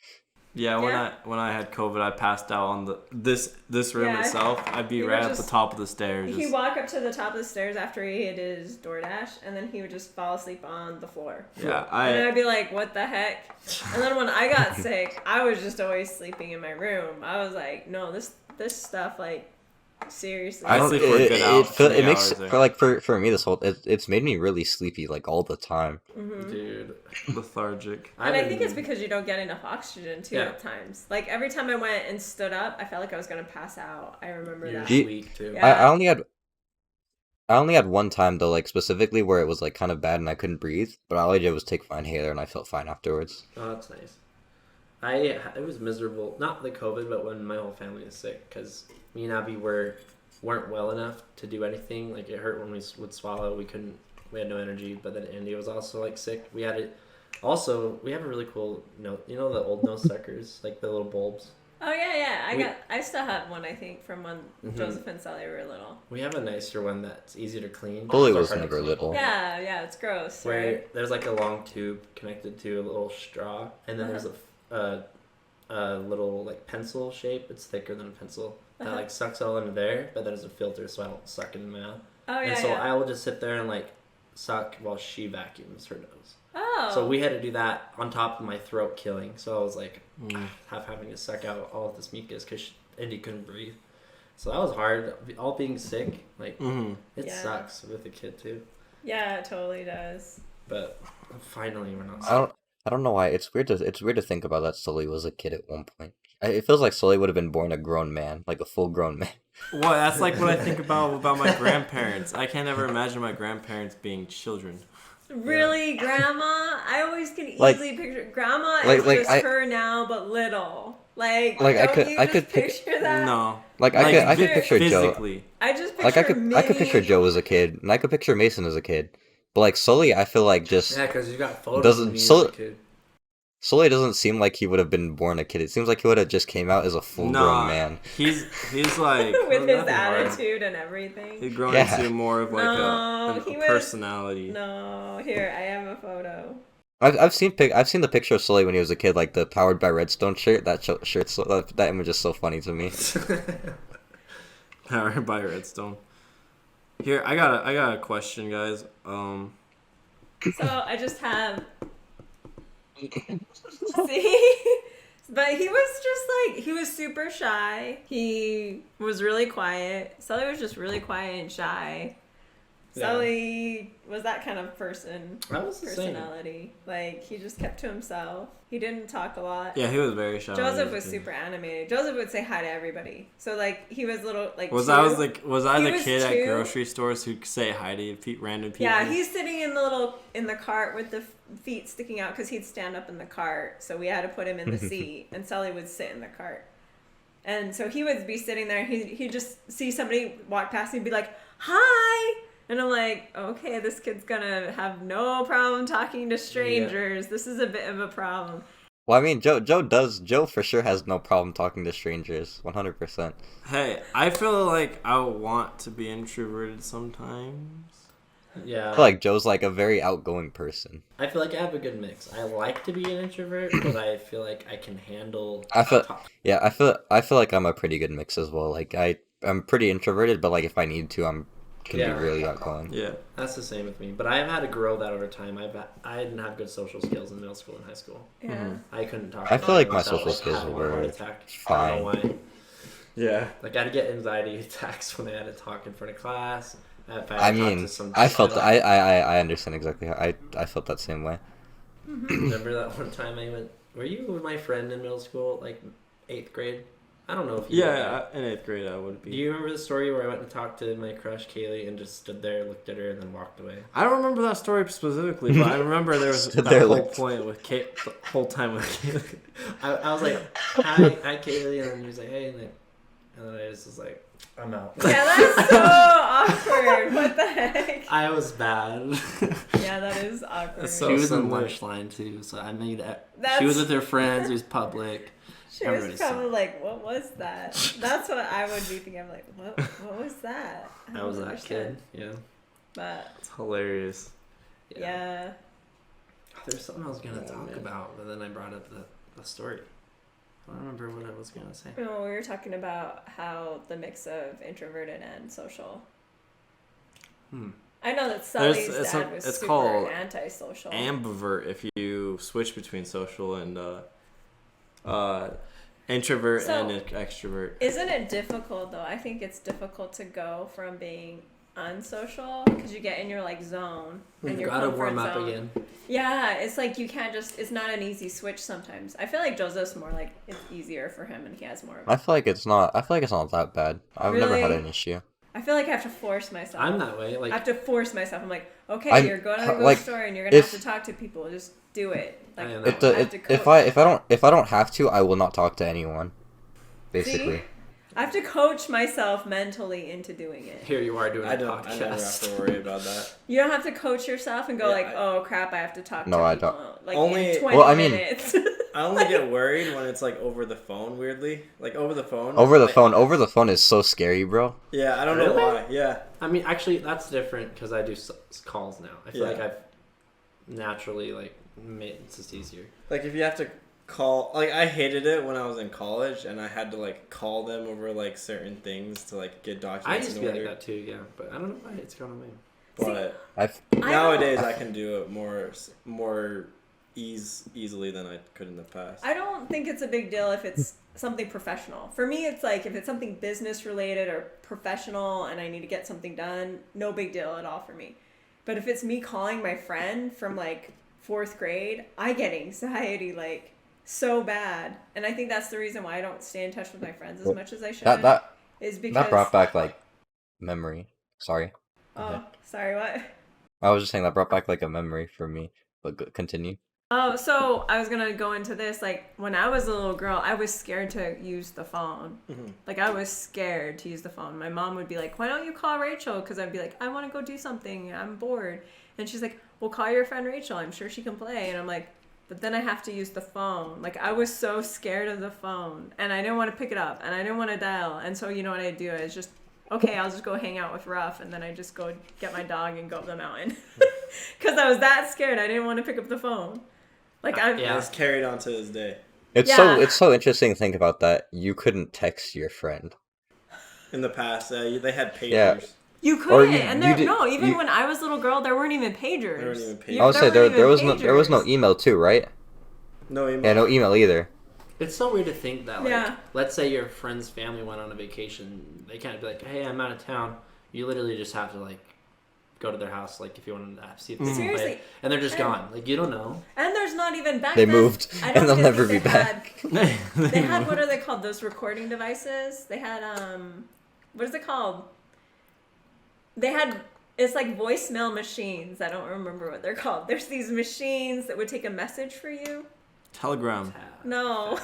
Yeah, Yeah. when I had COVID, I passed out on this room Yeah, itself. I'd be you were right at the just- top of the stairs. He'd Just, walk up to the top of the stairs after he hit his DoorDash, and then he would just fall asleep on the floor. yeah, And then I I'd be like, what the heck? And then when I got sick, I was just always sleeping in my room. I was like, no, this stuff, like, seriously. I sleep for a good hour, It 3 makes hours there. for like for me this whole it's made me really sleepy like all the time. Mhm. Dude. lethargic. And I think it's because you don't get enough oxygen, too, Yeah. at times. Like, every time I went and stood up, I felt like I was going to pass out. I remember You're that. Do you- weak too. Yeah. I only had one time though, like specifically where it was like kind of bad and I couldn't breathe, but all I did was take fine inhaler and I felt fine afterwards. Oh, that's nice. It was miserable. Not the COVID, but when my whole family was sick, because me and Abby weren't well enough to do anything. Like it hurt when we would swallow. We had no energy. But then Andy was also like sick. We had it. Also, we have a really cool note. You know the old nose suckers, like the little bulbs. Oh yeah. We- I still have one, I think, from when Mhm. Joseph and Sally were little. We have a nicer one that's easier to clean. Bully Those was are hard to never clean. little. Yeah, it's gross, Where right? there's like a long tube connected to a little straw, and then there's a little like pencil shape. It's thicker than a pencil that like sucks all into there, but there's a filter so I don't suck in the mouth. Oh yeah, And so yeah. I will just sit there and like suck while she vacuums her nose. Oh. So we had to do that on top of my throat killing. So I was like having to suck out all of this mucus because Indy couldn't breathe. So that was hard. All being sick, like it Yeah. sucks with a kid too. Yeah, it totally does. But finally we're not sick. I don't know why. It's weird to think about that Sully was a kid at one point. It feels like Sully would have been born a grown man, like a full grown man. Well, that's like what I think about my grandparents. I can't ever imagine my grandparents being children. Really, Grandma? I always can Like- easily picture Grandma like- is like just I- her now, but little. Like Like, I don't could- you I just could pic- picture that? No. Like I could vi- picture Joe. physically. I just picture Like I could picture me. Joe as a kid, and I could picture Mason as a kid. But like Sully, I feel like just Yeah, because you got photos Doesn't- of me so- as a kid. Sully doesn't seem like he would have been born a kid. It seems like he would have just came out as a full grown man. He's like With his nothing hard. attitude and everything. He's grown Yeah. into more of like No, a he was- personality. No, here I have a photo. I've seen the picture of Sully when he was a kid, like the Powered by Redstone shirt. That image is so funny to me. Powered by Redstone. Here, I got a question, guys. So I just have. See? But he was just like, he was super shy. He was really quiet. Sully was just really quiet and shy. Yeah. Sully was that kind of person, I was the same. personality. Like, he just kept to himself. He didn't talk a lot. Yeah, he was very shy. when he Joseph was a kid. super animated. Joseph would say hi to everybody. So, like, he was little, like, Was two. I He the was kid at 2. grocery stores who say hi to random people? Yeah, he's sitting in the cart with the feet sticking out because he'd stand up in the cart. So we had to put him in the seat, and Sully would sit in the cart. And so he would be sitting there. He'd just see somebody walk past and he'd be like, "Hi," and I'm like, "Okay, this kid's gonna have no problem talking to strangers. This is a bit of a problem." Well, I mean, Joe for sure has no problem talking to strangers, 100%. Hey, I feel like I want to be introverted sometimes. Yeah. I feel like Joe's like a very outgoing person. I feel like I have a good mix. I like to be an introvert, but I feel like I can handle. I feel like I'm a pretty good mix as well. Like I'm pretty introverted, but like if I need to, can Yeah. be really outgoing. Yeah. That's the same with me. But I've had to grow that over time. I didn't have good social skills in middle school and high school. Yeah. I couldn't talk. I to feel like anyone my without, social skills having a were heart attack. I fine. don't know why. Yeah. Like I'd get anxiety attacks when I had to talk in front of class. If I had to talk mean, to some I felt kid. I understand exactly how I felt that same way. Remember that one time I went? Were you with my friend in middle school, like 8th grade? I don't know if you. were there. Yeah, in 8th grade I would be. Do you remember the story where I went to talk to my crush Kaylee and just stood there, looked at her, and then walked away? I don't remember that story specifically, but I remember there was Stood that there, whole looked. point with Kate, the whole time with Kaylee. I was like, hi Kaylee, and then he was like, hey, and then I just was like, I'm out. Yeah, that's so awkward. What the heck? I was bad. Yeah, that is awkward. So she was in similar. lunch line too, so I made it. That's- She was with her friends. It was public. She was Everybody probably saw. like, "What was that?" That's what I would be thinking. I'm like, "What was that?" I was don't that understand. kid. Yeah. But It's hilarious. yeah. There's something I was gonna Oh, talk man. about, but then I brought up the story. I don't remember what I was gonna say. No, we were talking about how the mix of introverted and social. I know that Sully's it's dad was it's super called antisocial. Ambivert if you switch between social and introvert So- and extrovert. Isn't it difficult though? I think it's difficult to go from being unsocial because you get in your like zone and We've your gotta comfort warm up zone. again. Yeah, it's like you can't just. It's not an easy switch sometimes. I feel like Joseph's more like it's easier for him and he has more. I feel like it's not that bad. I've never had Really? an issue. I feel like I have to force myself. I'm that way. I Like have to force myself. I'm like, okay, I'm- you're going to the grocery like, store and you're gonna if- have to talk to people. Just do it. Like, I am I that have way. to If cope. I don't have to, I will not talk to anyone. Basically. I have to coach myself mentally into doing it. Here you are doing a I never podcast. have to worry about that. You don't have to coach yourself and go Yeah, oh crap, I have to talk No, to I people don't. like Only- in 20 Well, I mean- minutes. I only get worried when it's like over the phone. Weirdly, like over the phone. Over the like, phone. Over the phone is so scary, bro. Yeah, I don't know Really? why. Yeah, I mean, actually, that's different because I do calls now. I feel Yeah. like I've naturally it's just easier. like if you have to call, like I hated it when I was in college and I had to like call them over like certain things to like get I documents used to in be order. like that too, yeah. But I don't know why it's gone away. But I've nowadays I can do it more easily than I could in the past. I don't think it's a big deal if it's something professional. For me, it's like if it's something business related or professional and I need to get something done, no big deal at all for me. But if it's me calling my friend from like 4th grade, I get anxiety like so bad. And I think that's the reason why I don't stay in touch with my friends as much as I should. that is because that brought back like memory. Sorry, Oh, sorry, what? I was just saying that brought back like a memory for me. But continue. Oh, so I was gonna go into this. Like when I was a little girl, I was scared to use the phone. Mhm. Like I was scared to use the phone. My mom would be like, "Why don't you call Rachel?" Because I'd be like, "I want to go do something. I'm bored." And she's like, "Well, call your friend Rachel. I'm sure she can play." And I'm like, "But then I have to use the phone." Like I was so scared of the phone, and I didn't want to pick it up, and I didn't want to dial. And so you know what I do is just, okay, I'll just go hang out with Ruff, and then I just go get my dog and go up the mountain. Because I was that scared, I didn't want to pick up the phone. Like I, Yeah. It's carried on to this day. It's Yeah. so interesting to think about that. You couldn't text your friend. In the past, they had pagers. Yeah. You Or couldn't, you- and you there did- no. Even you- when I was a little girl, there weren't even pagers. There weren't even pagers. You- I would say weren't there even was no pagers. email too, right? No email. Yeah, no email either. It's so weird to think that, like, Yeah. let's say your friend's family went on a vacation. They can't be like, hey, I'm out of town. You literally just have to, like, go to their house, like, if you want to see if they can Seriously. play. And they're just And- gone. Like, you don't know. And there's not even back They then. moved, I and don't they'll even never think be back. They had what are they called? Those recording devices. They had what is it called? They had it's like voicemail machines. I don't remember what they're called. There's these machines that would take a message for you. Telegram. No,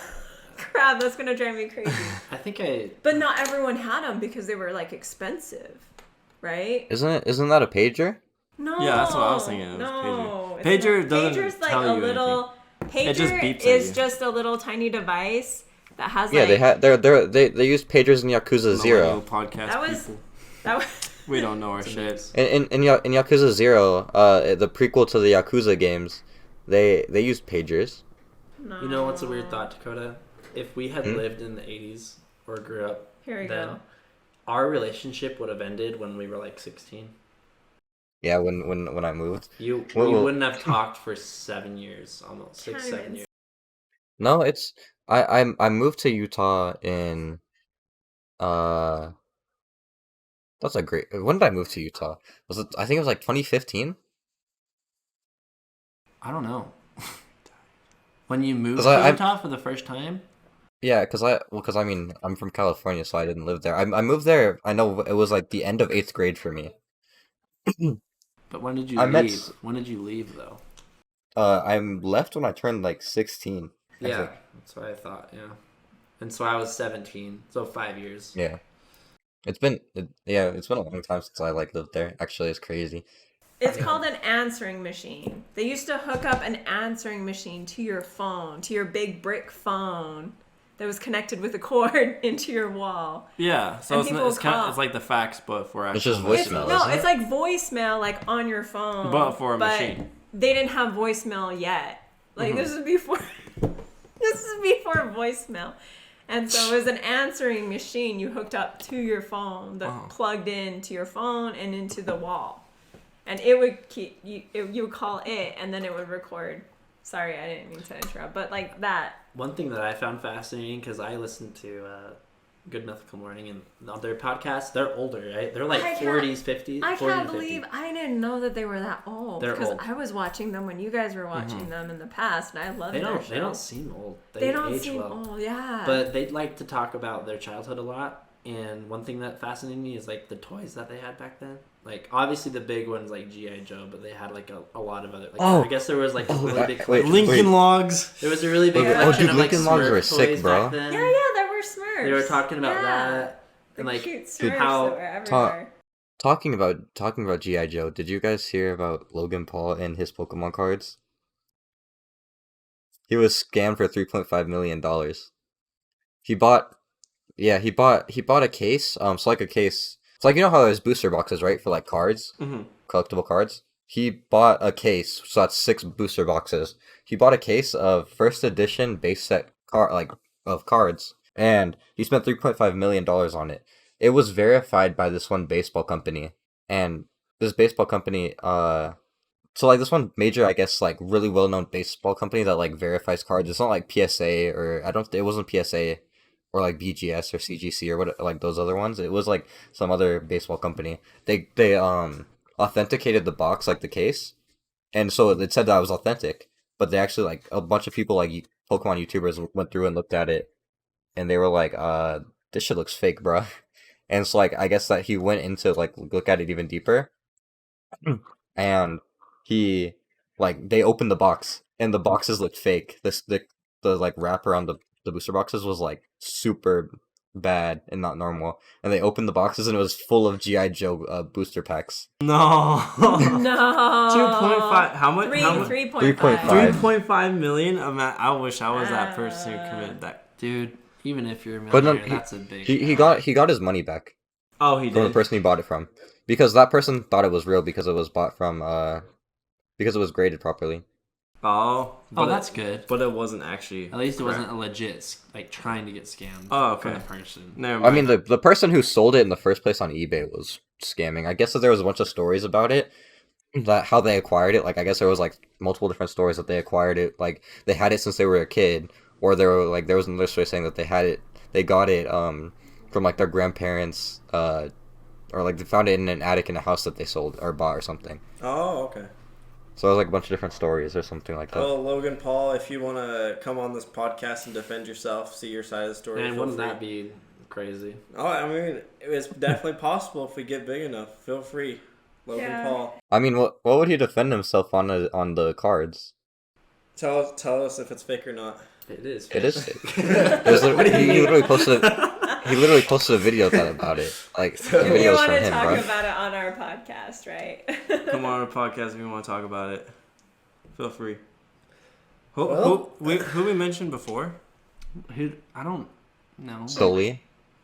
crap, that's gonna drive me crazy. I think I... But not everyone had them because they were like expensive, right? Isn't that a pager? No. Yeah, that's what I was thinking. It was No, pager. it's Pager not. doesn't Pager's like tell a you little. Pager It just beeps at is you. just a little tiny device that has Yeah, like. they used pagers in Yakuza Millennial 0. podcast That was- people. That was. We don't know our It's a shit. mix. In Yakuza 0, the prequel to the Yakuza games, they used pagers. No. You know what's a weird thought, Dakota? If we had Hmm? lived in the 80s or grew up, Here we then go. our relationship would have ended when we were, like, 16. Yeah, when I moved. We Well- wouldn't have talked for 7 years, almost 6, Can't 7 even years. No, it's I moved to Utah in that's a great. When did I move to Utah? Was it? I think it was like 2015. I don't know. When you moved 'Cause to I- Utah for the first time? Yeah, because I mean I'm from California, so I didn't live there. I moved there. I know it was like the end of 8th grade for me. But when did you I leave? met- When did you leave, though? I left when I turned like 16. I Yeah, think. that's what I thought, yeah. And so I was 17, so 5 years. Yeah. It's been a long time since I like lived there. Actually, it's crazy. It's Yeah. called an answering machine. They used to hook up an answering machine to your phone, to your big brick phone that was connected with a cord into your wall. Yeah, so And it's people it's kind call. of, it's like the fax, but for actual It's just It's, voicemail, no, isn't it? it's like voicemail, like on your phone. But for a machine. They didn't have voicemail yet. Like this is before. This is before voicemail. And so it was an answering machine you hooked up to your phone that Oh. plugged into your phone and into the wall. And it would keep you would call it and then it would record. Sorry, I didn't mean to interrupt, but like that. One thing that I found fascinating, because I listened to Good Mythical Morning and on their podcast, they're older, right? They're like I can't- 40s, 50s. I 40 can't to 50. believe I didn't know that they were that old. They're Because old. I was watching them when you guys were watching them in the past, and I love They their don't. They don't shows. seem old. They don't age seem well. old, yeah. But they like to talk about their childhood a lot. And one thing that fascinated me is like the toys that they had back then. Like obviously the big ones like G.I. Joe, but they had like a lot of other. Like, Oh. I guess there was like a really big wait, collection. Lincoln Wait. Logs. There was a really big Oh, collection dude, of like Lincoln Logs Smurf were toys sick, bro. back then. yeah, there were Smurfs. They were talking about Yeah. that The and like cute Smurfs how- that were everywhere. Talking about GI Joe, did you guys hear about Logan Paul and his Pokemon cards? He was scammed for $3.5 million. He bought he bought a case. So like a case. It's like, you know how there's booster boxes, right, for like cards, Mm-hmm. collectible cards. He bought a case, so that's 6 booster boxes. He bought a case of first edition base set of cards, and he spent $3.5 million on it. It was verified by this one baseball company, and this baseball company, so like this one major, I guess, like really well known baseball company that like verifies cards. It's not like PSA or it wasn't PSA or like BGS or CGC or what, like those other ones. It was like some other baseball company. They authenticated the box, like the case, and so it said that it was authentic. But they actually, like, a bunch of people, like Pokemon YouTubers went through and looked at it, and they were like, this shit looks fake, bruh. And so like I guess that he went into like look at it even deeper, and he like they opened the box and the boxes looked fake. The like wrapper on the booster boxes was like super bad and not normal. And they opened the boxes and it was full of GI Joe booster packs. No. No. 2.5. How much? Three, How much? 3.5. 3.5. 3.5 million. I wish I was that person who committed that. dude, even if you're a But no, millionaire, that's a big. he got his money back Oh, he from the did. person he bought it from, because that person thought it was real because it was bought from because it was graded properly. Oh, Oh, that's good. But it wasn't actually. At least it correct. wasn't a legit like trying to get scammed. Oh, From okay. the person. Never I mind. mean, the person who sold it in the first place on eBay was scamming. I guess that there was a bunch of stories about it, that how they acquired it. Like, I guess there was like multiple different stories that they acquired it. Like, they had it since they were a kid, or there was another story saying that they got it from like their grandparents, or like they found it in an attic in a house that they sold or bought or something. Oh, okay. So it was like a bunch of different stories or something like that. Well, Logan Paul, if you want to come on this podcast and defend yourself, see your side of the story, Man, feel wouldn't free. that be crazy? Oh, I mean, it's definitely possible if we get big enough. Feel free, Logan Yeah. Paul. I mean, what would he defend himself on the cards? Tell us if it's fake or not. It is. It is fake. He literally posted a video about it. Like, the You videos want from to him, talk bro. about it on our podcast, right? Come on our podcast if you want to talk about it. Feel free. Well- Who we mentioned before? I don't know. Sully,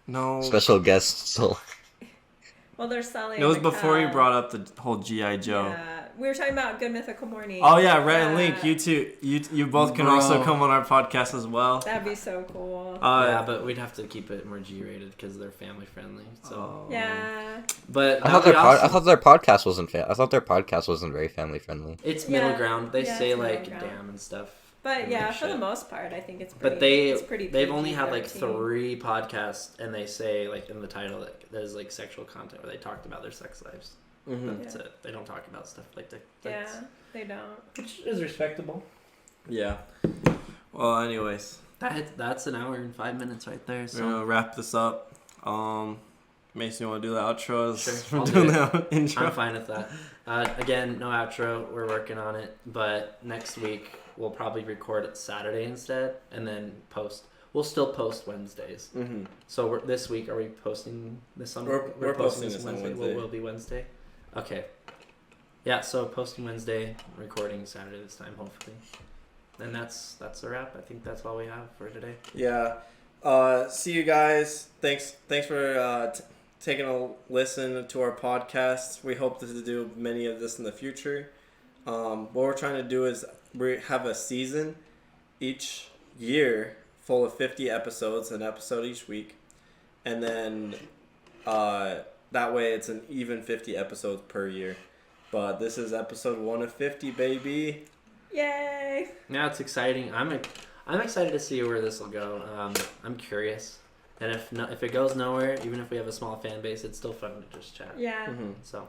No. special guest Sully. Well, they're selling. It was the before you cow. brought up the whole GI Joe. Yeah, we were talking about Good Mythical Morning. Oh yeah, Rhett and Link, you two, you both can Bro. also come on our podcast as well. That'd be so cool. Yeah, but we'd have to keep it more G-rated because they're family friendly. So, Oh. Yeah. but I thought their podcast wasn't I thought their podcast wasn't very family friendly. it's Yeah. middle ground. They Yeah, say it's like middle ground. damn and stuff. But and yeah, like for the shit. most part, I think it's pretty. But it's pretty they've only had like PG-13. 3 podcasts, and they say like in the title that there's like sexual content where they talked about their sex lives. Mm-hmm. That's Yeah. it. They don't talk about stuff like that. Yeah, they don't. Which is respectable. Yeah. Well, anyways, That's an hour and 5 minutes right there. we're So gonna wrap this up. Mason, you want to do the outro? Sure, I'll Doing do the intro. I'm fine with that. Again, no outro. We're working on it, but next week we'll probably record it Saturday instead, and then post. We'll still post Wednesdays. Mm-hmm. So this week, are we posting this on? We're posting this on Wednesday. Will be Wednesday. Okay. Yeah. So posting Wednesday, recording Saturday this time, hopefully. And that's a wrap. I think that's all we have for today. Yeah. See you guys. Thanks for taking a listen to our podcast. We hope to do many of this in the future. What we're trying to do is we have a season each year full of 50 episodes, an episode each week. And then that way it's an even 50 episodes per year. But this is episode 1 of 50, baby. Yay! Now it's exciting. I'm excited to see where this will go. I'm curious, and if it goes nowhere, even if we have a small fan base, it's still fun to just chat. Yeah. Mm-hmm. So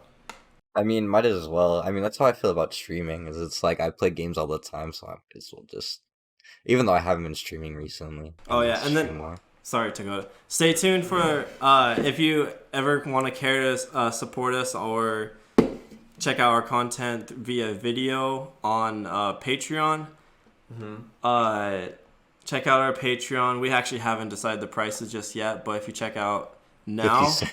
I mean, might as well. I mean, that's how I feel about streaming. Is it's like I play games all the time, so I might as well just. Even though I haven't been streaming recently. Oh, yeah, I'll and then- stream more. Sorry to go. Stay tuned for if you ever want to care to support us or check out our content via video on Patreon. mm-hmm. check out our Patreon. We actually haven't decided the prices just yet, but if you check out now, 50 cents.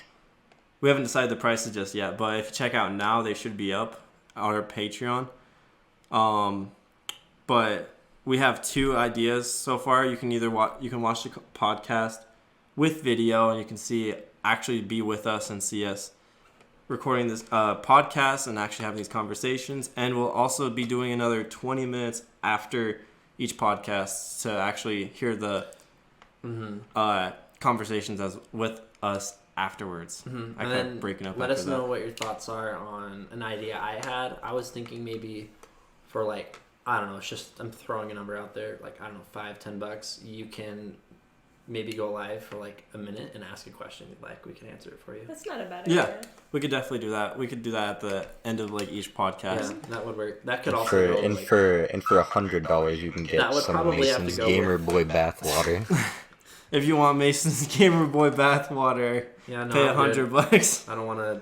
we haven't decided the prices just yet, but if you check out now, they should be up on our Patreon. But we have 2 ideas so far. You can either watch the podcast with video, and you can actually be with us and see us recording this podcast and actually having these conversations. And we'll also be doing another 20 minutes after each podcast to actually hear the conversations with us afterwards. Mm-hmm. I And kept then breaking up. let after us know that. what your thoughts are on an idea I had. I was thinking maybe for like, I don't know, it's just, I'm throwing a number out there, like, I don't know, $5-10. You can maybe go live for like a minute and ask a question you'd like. We can answer it for you. That's not a bad Yeah. idea. We could definitely do that. We could do that at the end of like each podcast. Yeah, that would work. That could And also for go, and like, for and for $100 you can That get would some of probably have to Mason's go Gamer with- Boy bathwater. If you want Mason's Gamer Boy bathwater, yeah, no, pay I'm good. $100. I don't want to.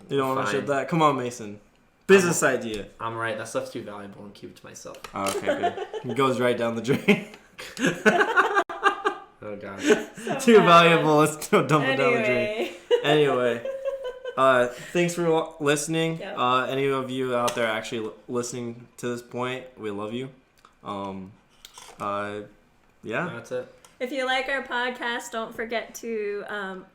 You don't want to Fine. ship that? Come on, Mason. Business idea. I'm right. That stuff's too valuable and keep it to myself. Oh, okay, good. It goes right down the drain. Oh god. So Too bad. valuable. Let's dump it down the drain. Anyway. Anyway, thanks for listening. Yep. Any of you out there actually listening to this point, we love you. Yeah. That's it. If you like our podcast, don't forget to Let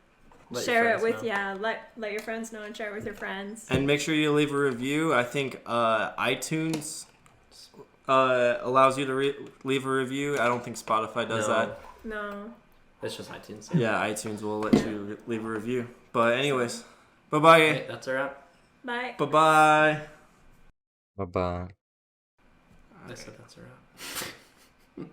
your share it friends with know. let your friends know and share it with your friends. And make sure you leave a review. I think iTunes allows you to leave a review. I don't think Spotify does No. that. No. It's just iTunes. Yeah, iTunes will let you leave a review. But anyways, bye-bye. Okay, that's a wrap. Bye. Bye-bye. Bye bye. I said that's a wrap.